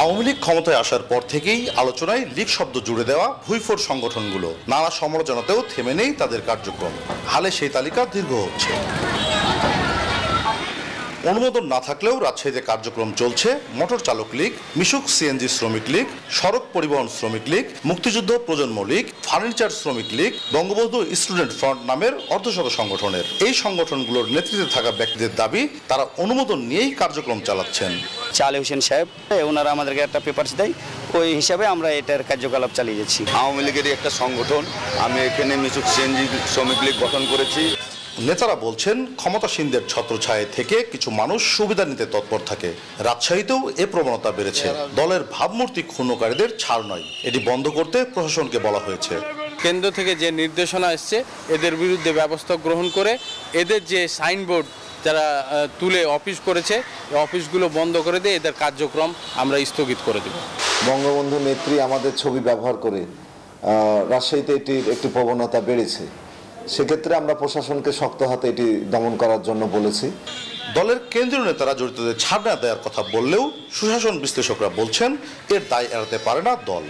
আওয়ামী লীগ ক্ষমতায় আসার পর থেকেই আলোচনায় লীগ শব্দ জুড়ে দেওয়া ভুঁইফোড় সংগঠনগুলো। নানা সমালোচনাতেও থেমে নেই তাদের কার্যক্রম। হালে সেই তালিকা দীর্ঘ হচ্ছে। অনুমোদন না থাকলেও রাজশাহীতে কার্যক্রম চলছে মোটর চালক লীগ, মিশুক সিএনজি শ্রমিক লীগ, সড়ক পরিবহন শ্রমিক লীগ, মুক্তিযুদ্ধ প্রজন্ম লীগ, ফার্নিচার শ্রমিক লীগ, বঙ্গবন্ধু স্টুডেন্ট ফ্রন্ট নামের অর্ধশত সংগঠনের। এই সংগঠনগুলোর নেতৃত্বে থাকা ব্যক্তিদের দাবি তারা অনুমোদন নিয়েই কার্যক্রম চালাচ্ছেন। চালে হোসেন সাহেব ওনারা আমাদেরকে একটা পেপারস দেয়, ওই হিসাবে আমরা এটার কার্যকলাপ চালিয়ে যাচ্ছি। আওয়ামী লীগের একটা সংগঠন, আমি এখানে মিশুক সিএনজি শ্রমিক লীগ গঠন করেছি। নেতারা বলছেন ক্ষমতাসীনদের ছত্রছায়া থেকে কিছু মানুষ সুবিধা নিতে তৎপর থাকে। রাজশাহীতেও এ প্রবণতা বেড়েছে। দলের ভাবমূর্তি ক্ষুণ্ণকারীদের ছাড় নয়, এটি বন্ধ করতে প্রশাসনকে বলা হয়েছে। কেন্দ্র থেকে যে নির্দেশনা এসছে এদের বিরুদ্ধে ব্যবস্থা গ্রহণ করে এদের যে সাইনবোর্ড যারা তুলে অফিস করেছে অফিসগুলো বন্ধ করে দিয়ে এদের কার্যক্রম আমরা স্থগিত করে দেব। বঙ্গবন্ধু নেত্রী আমাদের ছবি ব্যবহার করে রাজশাহীতে এটির একটি প্রবণতা বেড়েছে। সেক্ষেত্রে আমরা প্রশাসনকে শক্ত হাতে এটি দমন করার জন্য বলেছি। দলের কেন্দ্রীয় নেতারা জড়িতদের ছাড় না দেওয়ার কথা বললেও সুশাসন বিশ্লেষকরা বলছেন এর দায় এড়াতে পারে না দল।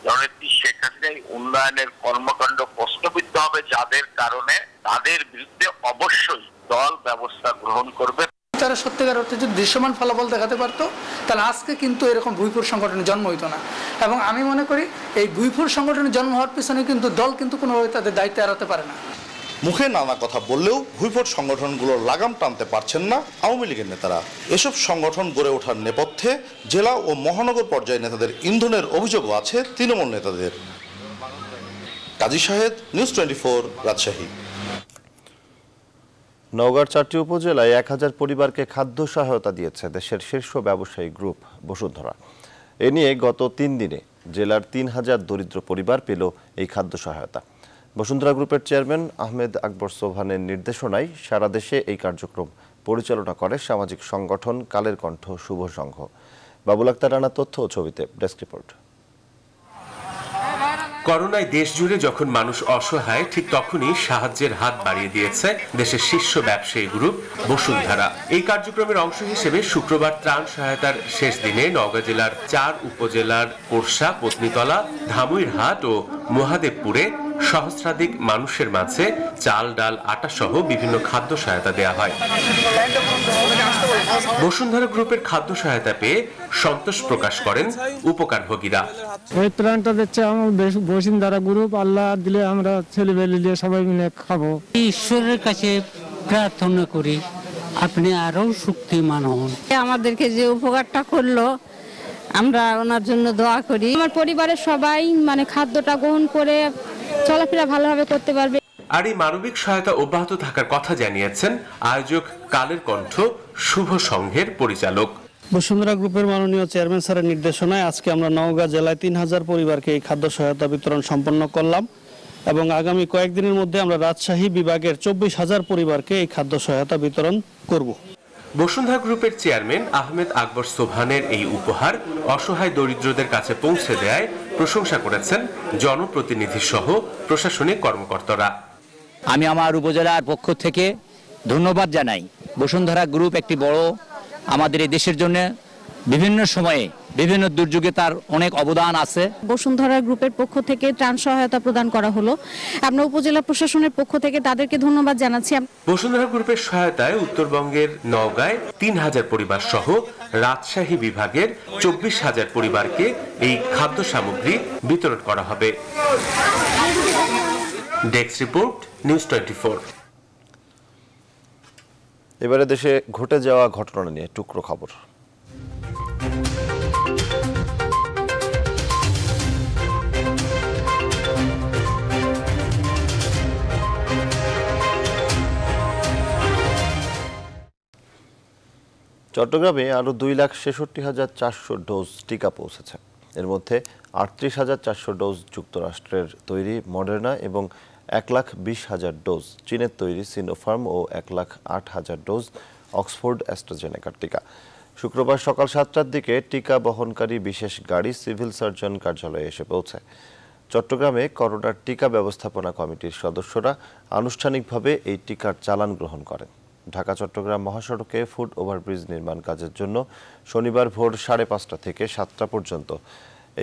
জননেত্রী শেখ হাসিনার উন্নয়নের কর্মকাণ্ড প্রশ্নবিদ্ধ হবে যাদের কারণে তাদের বিরুদ্ধে অবশ্যই দল ব্যবস্থা গ্রহণ করবে। তারা সত্যিকার অর্থে যদি দৃশ্যমান ফলাফল দেখাতে পারতো তাহলে আজকে কিন্তু এরকম ভুঁইফোড় সংগঠনের জন্ম হইতো না। এবং আমি মনে করি এই ভুঁইফোড় সংগঠনের জন্ম হওয়ার পিছনে কিন্তু দল কিন্তু কোনোভাবে তাদের দায়িত্ব এড়াতে পারে না। মুখে নানা কথা বললেও ভুঁইফোড় সংগঠনগুলোর লাগাম টানতে পারছেন না আওয়ামী লীগের নেতারা। এসব সংগঠন গড়ে ওঠার নেপথ্যে জেলা ও মহানগর পর্যায়ে নেতাদের ইন্ধনের অভিযোগও আছে তৃণমূল নেতাদের। কাজী শাহেদ, নিউজ 24, রাজশাহী। নওগাঁর 4টি উপজেলায় 1000 পরিবারকে খাদ্য সহায়তা দিয়েছে দেশের শীর্ষ ব্যবসায়ী গ্রুপ বসুন্ধরা। এ নিয়ে গত 3 দিনে জেলার 3000 দরিদ্র পরিবার পেল এই খাদ্য সহায়তা। বসুন্ধরা গ্রুপের চেয়ারম্যান আহমেদ আকবর সোবহানের নির্দেশনায় সারা দেশে এই কার্যক্রম পরিচালনা করে সামাজিক সংগঠন কালের কণ্ঠ শুভ সংঘ। বাবুল আক্তার রানা তথ্য ও ছবিতে ডেস্ক রিপোর্ট। করোনায় দেশ জুড়ে যখন মানুষ অসহায়, ঠিক তখনই সাহায্যের হাত বাড়িয়ে দিয়েছে দেশের শীর্ষ ব্যবসায়ী গ্রুপ বসুন্ধরা। এই কার্যক্রমের অংশ হিসেবে শুক্রবার ত্রাণ সহায়তার শেষ দিনে নওগাঁ জেলার 4 উপজেলার পোরশা, পত্নীতলা, ধামইরহাট ও মহাদেবপুরে সহস্রাধিক মানুষের মাঝে চাল, ডাল, আটা সহ বিভিন্ন খাদ্য সহায়তা দেওয়া হয়। বসুন্ধরা গ্রুপের খাদ্য সহায়তা পেয়ে সন্তোষ প্রকাশ করেন উপকারভোগীরা। এই ত্রাণটা দিচ্ছে আমার বসুন্ধরা গ্রুপ, আল্লাহ দিলে আমরা ছেলেবেলে দিয়ে সবাই মিলে খাবো। ঈশ্বরের কাছে প্রার্থনা করি আপনি আরো শক্তিমান হন। আমাদেরকে যে উপকারটা করলো আমরা ওনার জন্য দোয়া করি। আমার পরিবারের সবাই খাদ্যটা গ্রহণ করে চলাফেরা ভালোভাবে করতে পারবে। আর এই মানবিক সহায়তা অব্যাহত থাকার কথা জানিয়েছেন আয়োজক কালের কণ্ঠ শুভ সংঘের পরিচালক। বসুন্ধরা গ্রুপের মাননীয় চেয়ারম্যান স্যারের নির্দেশনায় আজকে আমরা নওগাঁ জেলায় 3000 পরিবারকে এই খাদ্য সহায়তা বিতরণ সম্পন্ন করলাম এবং আগামী কয়েকদিনের মধ্যে আমরা রাজশাহী বিভাগের 24,000 পরিবারকে এই খাদ্য সহায়তা বিতরণ করব। বসুন্ধরা গ্রুপের চেয়ারম্যান আহমেদ আকবর সোবহানের এই উপহার অসহায় দরিদ্রদের কাছে পৌঁছে দেয় প্রশংসা করেছেন জনপ্রতিনিধি সহ প্রশাসনিক কর্মকর্তারা। আমি আমার উপজেলার পক্ষ থেকে ধন্যবাদ জানাই। বসুন্ধরা গ্রুপ একটি বড় আমাদের এই দেশের জন্য বিভিন্ন সময়ে বিভিন্ন দুর্যোগে তার অনেক অবদান আছে। বসুন্ধরা গ্রুপের পক্ষ থেকে ত্রাণ সহায়তা প্রদান করা হলো। আমরা উপজেলা প্রশাসনের পক্ষ থেকে তাদেরকে ধন্যবাদ জানাচ্ছি। বসুন্ধরা গ্রুপের সহায়তায় উত্তরবঙ্গের নওগাঁয় 3000 পরিবার সহ রাজশাহী বিভাগের 24,000 পরিবারকে এই খাদ্য সামগ্রী বিতরণ করা হবে। Desk report, news 24। এবারে দেশে ঘটে যাওয়া ঘটনা নিয়ে টুকরো খবর। চট্টগ্রামে আরও 2,66,400 ডোজ টিকা পৌঁছেছে। এর মধ্যে 38,400 ডোজ যুক্তরাষ্ট্রের তৈরি মডার্না এবং 1,20,000 ডোজ চীনের তৈরি সিনোফার্ম ও 1,08,000 ডোজ অক্সফোর্ড অ্যাস্ট্রাজেনেকার টিকা। শুক্রবার সকাল 7টার দিকে টিকা বহনকারী বিশেষ গাড়ি সিভিল সার্জন কার্যালয়ে এসে পৌঁছায়। চট্টগ্রামে করোনার টিকা ব্যবস্থাপনা কমিটির সদস্যরা আনুষ্ঠানিকভাবে এই টিকার চালান গ্রহণ করেন। ঢাকা চট্টগ্রাম মহাসড়কে ফুট ওভারব্রিজ নির্মাণ কাজের জন্য শনিবার ভোর 5:30 থেকে 7টা পর্যন্ত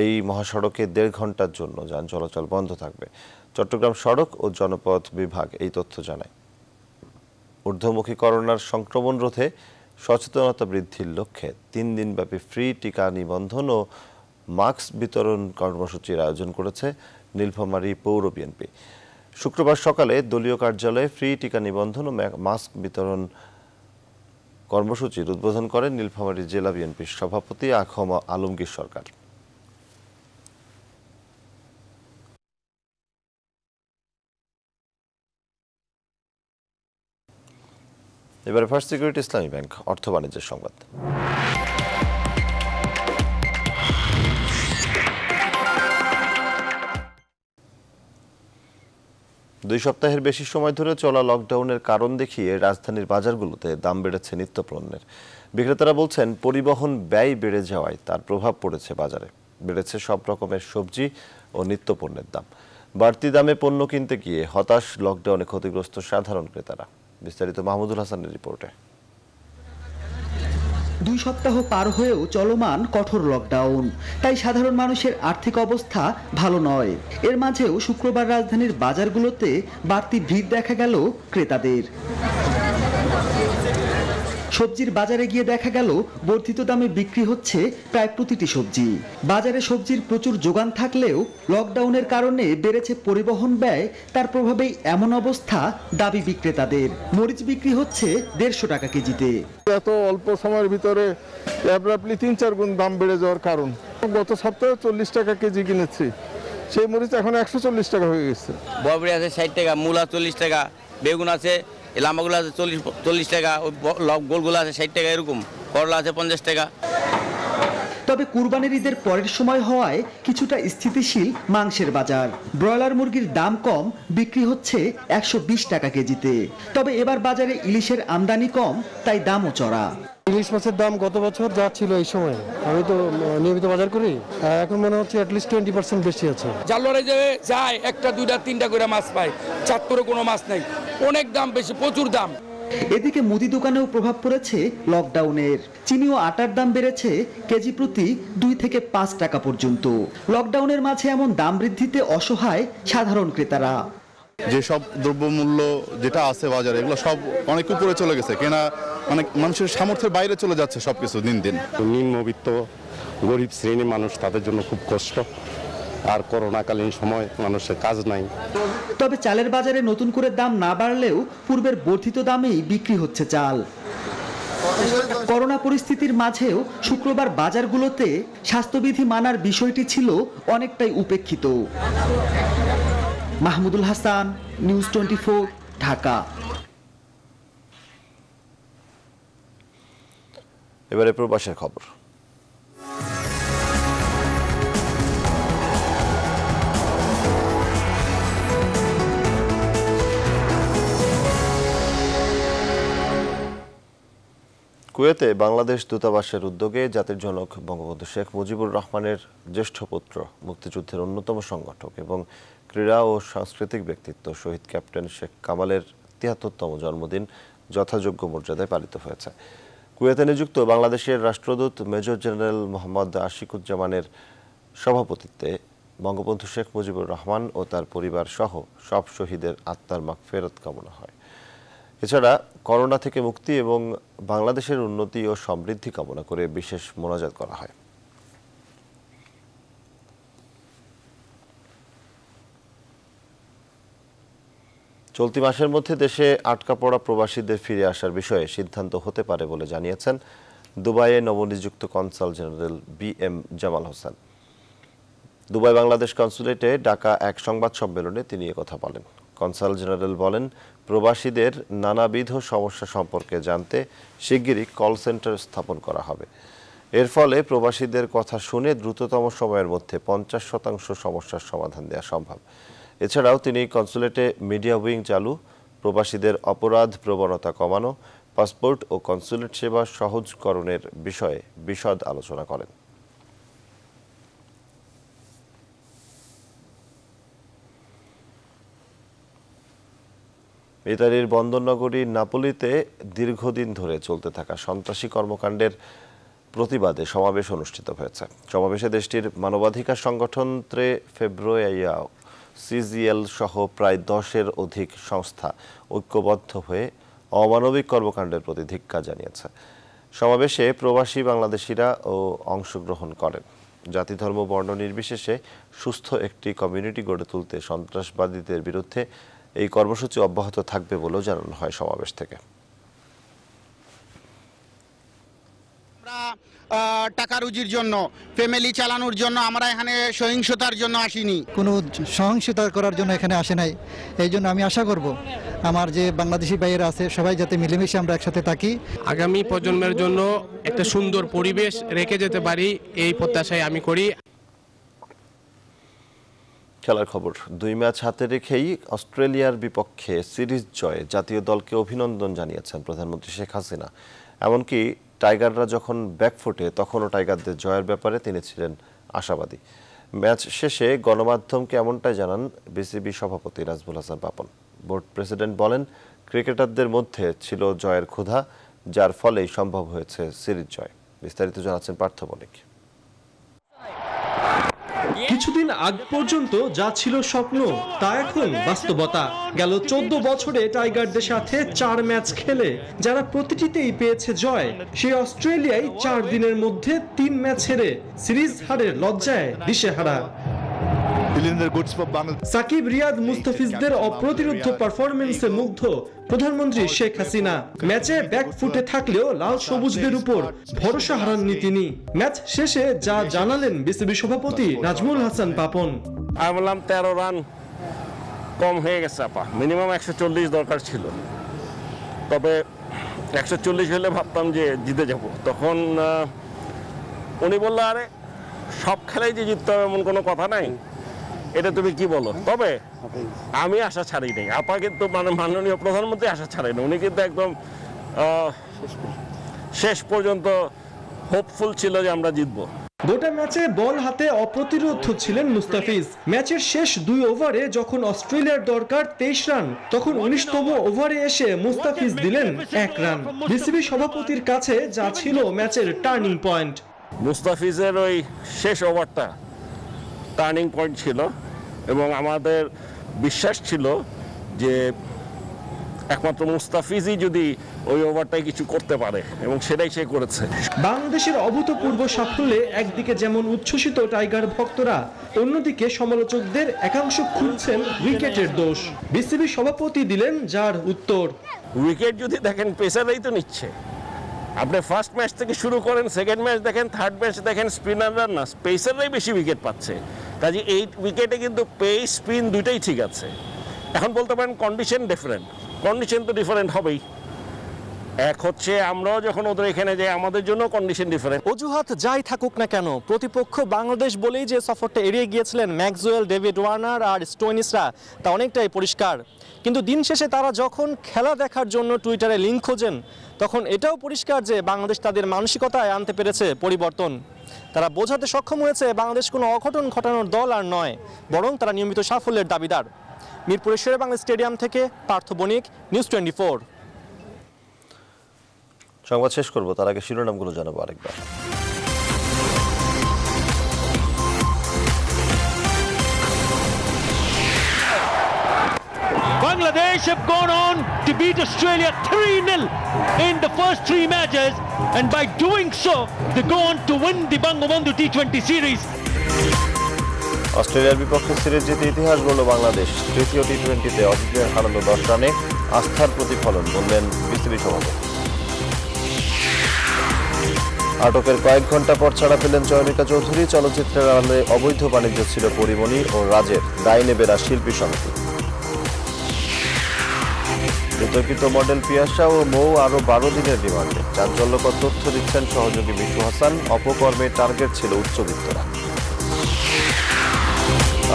এই মহাসড়কে 1.5 ঘন্টার জন্য যান চলাচল বন্ধ থাকবে। চট্টগ্রাম সড়ক ও জনপথ বিভাগ এই তথ্য জানায়। ঊর্ধ্বমুখী করোনার সংক্রমণ রোধে সচেতনতা বৃদ্ধির লক্ষ্যে 3 দিনব্যাপী ফ্রি টিকা নিবন্ধন ও মাস্ক বিতরণ কর্মসূচির আয়োজন করেছে নীলফামারী পৌর বিএনপি। শুক্রবার সকালে দলীয় কার্যালয়ে ফ্রি টিকা নিবন্ধন ও মাস্ক বিতরণ কর্মসূচির উদ্বোধন করেন নীলফামারী জেলা বিএনপির সভাপতি আখম আলমগীর সরকার। এবারে ফার্স্ট সিকিউরিটি ইসলামী ব্যাংক অর্থ বাণিজ্যের সংবাদ। দুই সপ্তাহের বেশি সময় ধরে চলা লকডাউনের কারণ দেখিয়ে রাজধানীর বাজারগুলোতে দাম বেড়েছে নিত্যপণ্যের। বিক্রেতারা বলছেন পরিবহন ব্যয় বেড়ে যাওয়ায় তার প্রভাব পড়েছে বাজারে। বেড়েছে সব রকমের সবজি ও নিত্যপণ্যের দাম। বাড়তি দামে পণ্য কিনতে গিয়ে হতাশ লকডাউনে ক্ষতিগ্রস্ত সাধারণ ক্রেতারা। বিস্তারিত মাহমুদুল হাসানের রিপোর্টে। 2 সপ্তাহ পার হয়েও চলমান কঠোর লকডাউন, তাই সাধারণ মানুষের আর্থিক অবস্থা ভালো নয়। এর মাঝেও শুক্রবার রাজধানীর বাজারগুলোতে বাড়তি ভিড় দেখা গেল ক্রেতাদের। সবজির বাজারে গিয়ে দেখা গেল বর্ধিত দামে বিক্রি হচ্ছে প্রায় প্রতিটি সবজি। বাজারে সবজির প্রচুর যোগান থাকলেও লকডাউনের কারণে বেড়েছে পরিবহন ব্যয়, তার প্রভাবেই এমন অবস্থা দাবি বিক্রেতাদের। মরিচ বিক্রি হচ্ছে 150 টাকা কেজিতে। এত অল্প সময়ের ভিতরে অ্যাব্রাপ্টলি 3-4 গুণ দাম বেড়ে যাওয়ার কারণ, গত সপ্তাহে 40 টাকা কেজি কিনেছি, সেই মরিচ এখন 140 টাকা হয়ে গেছে। বরবটি আছে 60 টাকা, মূলা 40 টাকা, বেগুন আছে লাম্বাগুলো আছে 40 টাকা, গোলগুলো আছে 60 টাকা, এরকম করলা আছে 50 টাকা। তবে কুরবানির ঈদের পরের সময় হওয়ায় কিছুটা স্থিতিশীল মাংসের বাজার। ব্রয়লার মুরগির দাম কম, বিক্রি হচ্ছে 120 টাকা কেজিতে। তবে এবার বাজারে ইলিশের আমদানি কম, তাই দামও চড়া। ইলিশ মাছের দাম গত বছর যা ছিল এই সময়, আমি তো নিয়মিত বাজার করি, এখন মনে হচ্ছে অ্যাটলিস্ট 20% বেশি আছে। জালোয়ারে যে যায় 1টা 2টা 3টা করে মাছ পায়, চাঁদপুরে কোনো মাছ নেই, অনেক দাম বেশি, প্রচুর দাম। এদিকে মুদি দোকানেও প্রভাব পড়েছে লকডাউনের। চিনি ও আটার দাম বেড়েছে কেজি প্রতি 2 থেকে 5 টাকা পর্যন্ত। লকডাউনের মাঝে এমন দাম বৃদ্ধিতে অসহায় সাধারণ ক্রেতারা। যেসব দ্রব্যমূল্য যেটা আছে বাজারে, এগুলো সব অনেক উপরে চলে গেছে, কেনা মানে মানুষের সামর্থ্যের বাইরে চলে যাচ্ছে সবকিছু দিন দিন। নিম্নবিত্ত গরিব শ্রেণীর মানুষ, তাদের জন্য খুব কষ্ট। আর করোনাকালীন সময় মানুষের কাজ নাই। তবে চালের বাজারে নতুন করে দাম না বাড়লেও পূর্বের বর্ধিত দামেই বিক্রি হচ্ছে চাল। করোনা পরিস্থিতির মাঝেও শুক্রবার বাজারগুলোতে স্বাস্থ্যবিধি মানার বিষয়টি ছিল অনেকটাই উপেক্ষিত। মাহমুদুল হাসান, নিউজ 24, ঢাকা। এবারে প্রবাসের খবর। কুয়েতে বাংলাদেশ দূতাবাসের উদ্যোগে জাতির জনক বঙ্গবন্ধু শেখ মুজিবুর রহমানের জ্যেষ্ঠ পুত্র, মুক্তিযুদ্ধের অন্যতম সংগঠক এবং ক্রীড়া ও সাংস্কৃতিক ব্যক্তিত্ব শহীদ ক্যাপ্টেন শেখ কামালের ৭৩তম জন্মদিন যথাযোগ্য মর্যাদায় পালিত হয়েছে। কুয়েতে নিযুক্ত বাংলাদেশের রাষ্ট্রদূত মেজর জেনারেল মোহাম্মদ আশিকুজ্জামানের সভাপতিত্বে বঙ্গবন্ধু শেখ মুজিবুর রহমান ও তার পরিবার সহ সব শহীদের আত্মার মাগফিরাত কামনা হয়। এছাড়া করোনা থেকে মুক্তি এবং বাংলাদেশের উন্নতি ও সমৃদ্ধি কামনা করে বিশেষ মোনাজাত করা হয়। চলতি মাসের মধ্যে দেশে আটকা পড়া প্রবাসীদের ফিরে আসার বিষয়ে সিদ্ধান্ত হতে পারে বলে জানিয়েছেন দুবাইয়ে নবনিযুক্ত consul general BM Jamal Hossain. Dubai Bangladesh কনসুলেটে ডাকা এক সংবাদ সম্মেলনে তিনি কথা বলেন। কনসাল জেনারেল বলেন, প্রবাসীদের নানাবিধ সমস্যা সম্পর্কে জানতে শিগগিরই কল সেন্টার স্থাপন করা হবে। এর ফলে প্রবাসীদের কথা শুনে দ্রুততম সময়ের মধ্যে 50% সমস্যার সমাধান দেওয়া সম্ভব। এছাড়াও তিনি কনসুলেটে মিডিয়া উইং চালু, প্রবাসীদের অপরাধ প্রবণতা কমানো, পাসপোর্ট ও কনসুলেট সেবা সহজকরণের বিষয়ে বিশদ আলোচনা করেন। ইতালির বন্দরনগরী নাপোলিতে দীর্ঘদিন ধরে চলতে থাকা সন্ত্রাসী কর্মকাণ্ডের প্রতিবাদে সমাবেশ অনুষ্ঠিত হয়েছে। সমাবেশে দেশটির মানবাধিকার সংগঠন ত্রে ফেব্রুয়ারিয়া CGL সহ প্রায় 10-এর অধিক সংস্থা ঐক্যবদ্ধ হয়ে অমানবিক কর্মকাণ্ডের প্রতি ধিক্কার জানিয়েছে। সমাবেশে প্রবাসী বাংলাদেশিরা অংশগ্রহণ করেন। জাতি ধর্ম বর্ণ নির্বিশেষে সুস্থ একটি কমিউনিটি গড়ে তুলতে সন্ত্রাসবাদীদের বিরুদ্ধে এই কর্মসূচি অব্যাহত থাকবে বলেও জানানো হয় সমাবেশ থেকে। টাকা রুজির জন্য, ফ্যামিলি চালানোর জন্য আমরা এখানে সহিংসতার জন্য আসিনি, কোনো সহিংসতা করার জন্য এখানে আসে নাই। এই জন্য আমি আশা করব আমার যে বাংলাদেশি ভাইয়েরা আছে সবাই যাতে মিলেমিশে আমরা একসাথে থাকি, আগামী প্রজন্মের জন্য একটা সুন্দর পরিবেশ রেখে যেতে পারি, এই প্রত্যাশায় আমি করি। খেলার খবর। 2 ম্যাচ হাতে রেখেই অস্ট্রেলিয়ার বিপক্ষে সিরিজ জয়ে জাতীয় দলকে অভিনন্দন জানিয়েছেন প্রধানমন্ত্রী শেখ হাসিনা। এমনকি টাইগাররা যখন ব্যাকফুটে তখনও টাইগারদের জয়ের ব্যাপারে তিনি ছিলেন আশাবাদী। ম্যাচ শেষে গণমাধ্যমকে এমনটাই জানান বিসিবি সভাপতি নাজমুল হাসান পাপন। বোর্ড প্রেসিডেন্ট বলেন, ক্রিকেটারদের মধ্যে ছিল জয়ের ক্ষুধা, যার ফলেই সম্ভব হয়েছে সিরিজ জয়। বিস্তারিত জানাচ্ছেন পার্থ বণিক। কিছুদিন আগ পর্যন্ত যা ছিল স্বপ্ন তা এখন বাস্তবতা। গেল 14 বছরে টাইগারদের সাথে 4 ম্যাচ খেলে যারা প্রতিটিতেই পেয়েছে জয়, সেই অস্ট্রেলিয়ায় 4 দিনের মধ্যে 3 ম্যাচ হেরে সিরিজ হারের লজ্জায় দিশেহারা। সাকিব, রিয়াদ, মুস্তাফিজদের অপ্রতিরোধ্য পারফরমেন্সে মুগ্ধ প্রধানমন্ত্রী শেখ হাসিনা। ম্যাচে ব্যাকফুটে থাকলেও লাল সবুজদের উপর ভরসা হারাননি তিনি। ম্যাচ শেষে যা জানালেন বিসিবি সভাপতি নাজমুল হাসান পাপন। আমি বললাম 13 রান কম হয়ে গেছে, আপা মিনিমাম 140 দরকার ছিল, তবে 140 হলে ভাবতাম যে জিতে যাব। তখন উনি বললো আরে সব খেলাই যে জিততে হবে এমন কোনো কথা নাই, এটা তুমি কি বলো? তবে আমি আশা ছাড়ি নাই। আপা কিন্তু মানে মাননীয় প্রধানমন্ত্রী আশা ছাড়েন, উনি কিন্তু একদম শেষ পর্যন্ত হোপফুল ছিল যে আমরা জিতবো। গোটা ম্যাচে বল হাতে অপ্রতিরোধ্য ছিলেন মুস্তাফিজ। ম্যাচের শেষ 2 ওভারে যখন অস্ট্রেলিয়ার দরকার 23 রান, তখন 19তম ওভারে এসে মুস্তাফিজ দিলেন 1 রান। বিসিবি সভাপতির কাছে যা ছিল ম্যাচের টার্নিং পয়েন্ট। মুস্তাফিজের ওই শেষ ওভারটা টার্নিং পয়েন্ট ছিল এবং আমাদের বিশ্বাস ছিল যে একমাত্র মুস্তাফিজই যদি ওই ওভারটাই কিছু করতে পারে এবং সেটাই সে করেছে। বাংলাদেশের অভূতপূর্ব সাফল্যে একদিকে যেমন উচ্ছ্বসিত টাইগার ভক্তরা, অন্যদিকে সমালোচকদের একাংশ খুঁজছেন উইকেটের দোষ। বিসিবি সভাপতি দিলেন যার উত্তর। উইকেট যদি দেখেন পেসাররাই তো নিচ্ছে। আপনি ফার্স্ট ম্যাচ থেকে শুরু করেন, সেকেন্ড ম্যাচ দেখেন, থার্ড ম্যাচ দেখেন, স্পিনাররা না পেসাররাই বেশি উইকেট পাচ্ছে। কাজে এই উইকেটে কিন্তু পেস স্পিন দুইটাই ঠিক আছে। এখন বলতে পারেন কন্ডিশন ডিফারেন্ট, কন্ডিশন তো ডিফারেন্ট হবেই। এক হচ্ছে আমরাও যখন ওদের এখানে যাই আমাদের জন্য কন্ডিশন ডিফারেন্ট। অজুহাত যাই থাকুক না কেন, প্রতিপক্ষ বাংলাদেশ বলেই যে সফরটা এড়িয়ে গিয়েছিলেন ম্যাক্সওয়েল, ডেভিড ওয়ার্নার আর স্টোইনিসরা, তা অনেকটাই পরিষ্কার। কিন্তু দিন শেষে তারা যখন খেলা দেখার জন্য টুইটারে লিঙ্ক খোঁজেন, তখন এটাও পরিষ্কার যে বাংলাদেশ তাদের মানসিকতায় আনতে পেরেছে পরিবর্তন। তারা বোঝাতে সক্ষম হয়েছে বাংলাদেশ কোনো অঘটন ঘটানোর দল আর নয়, বরং তারা নিয়মিত সাফল্যের দাবিদার। মিরপুরের শেরেবাংলা স্টেডিয়াম থেকে পার্থ বণিক, নিউজ 24। সংবাদ শেষ করব, তার আগে শিরোনামগুলো জানাবো আরেকবার। Bangladesh have gone on to beat Australia 3-0 in the first 3 matches, and by doing so they go on to win the Bangabandhu T20 series. অস্ট্রেলিয়ার বিপক্ষে সিরিজ জিতে ইতিহাস গড়ল বাংলাদেশ। তৃতীয় টি20তে অস্ট্রেলিয়া হারালো 10 রানে, আস্থার প্রতিফলন বললেন বিসিবি সভাপতি। আটকের কয়েক ঘন্টা পর ছাড়া পেলেন চয়নিকা চৌধুরী। চলচ্চিত্রের আড়ালে অবৈধ বাণিজ্য ছিল পরিমণি ও রাজের, দায় নেবে শিল্পী সমিতি। বিতর্কিত মডেল পিয়াসা ও মৌ আরও 12 দিনের রিমান্ডে। চাঞ্চল্যকর তথ্য দিচ্ছেন সহযোগী মিশু হাসান। অপকর্মের টার্গেট ছিল উচ্চবিত্তরা।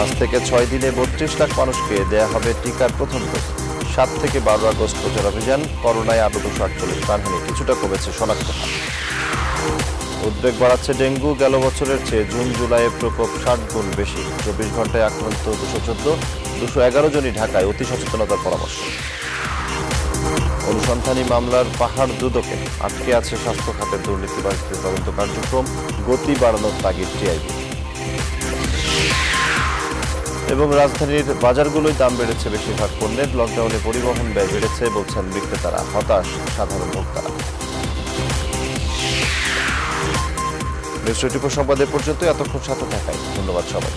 আজ থেকে 6 দিনে 32 লাখ মানুষকে দেয়া হবে টিকার প্রথম ডোজ। 7 থেকে 12 আগস্ট প্রচার অভিযান। করোনায় আরও 248 প্রাণহানি, কিছুটা কমেছে শনাক্ত হার। উদ্বেগ বাড়াচ্ছে ডেঙ্গু। গেল বছরের চেয়ে জুন জুলাইয়ে প্রকোপ 60 গুণ বেশি। 24 ঘন্টায় আক্রান্ত 214, 211 জনই ঢাকায়। অতি সচেতনতার পরামর্শ। অনুসন্ধানী মামলার পাহাড় দুদকে আটকে আছে স্বাস্থ্য খাতের দুর্নীতিবাজদের তদন্ত কার্যক্রম। গতি বাড়ানোর তাগিদ টিআইবি। এবং রাজধানীর বাজারগুলোয় দাম বেড়েছে বেশিরভাগ পণ্যের। লকডাউনে পরিবহন ব্যয় বেড়েছে বলছেন বিক্রেতারা। হতাশ সাধারণ ভোক্তারা। নিউজ 24 সংবাদে পর্যন্ত এতক্ষণ সাথে থাকায় ধন্যবাদ সবাই।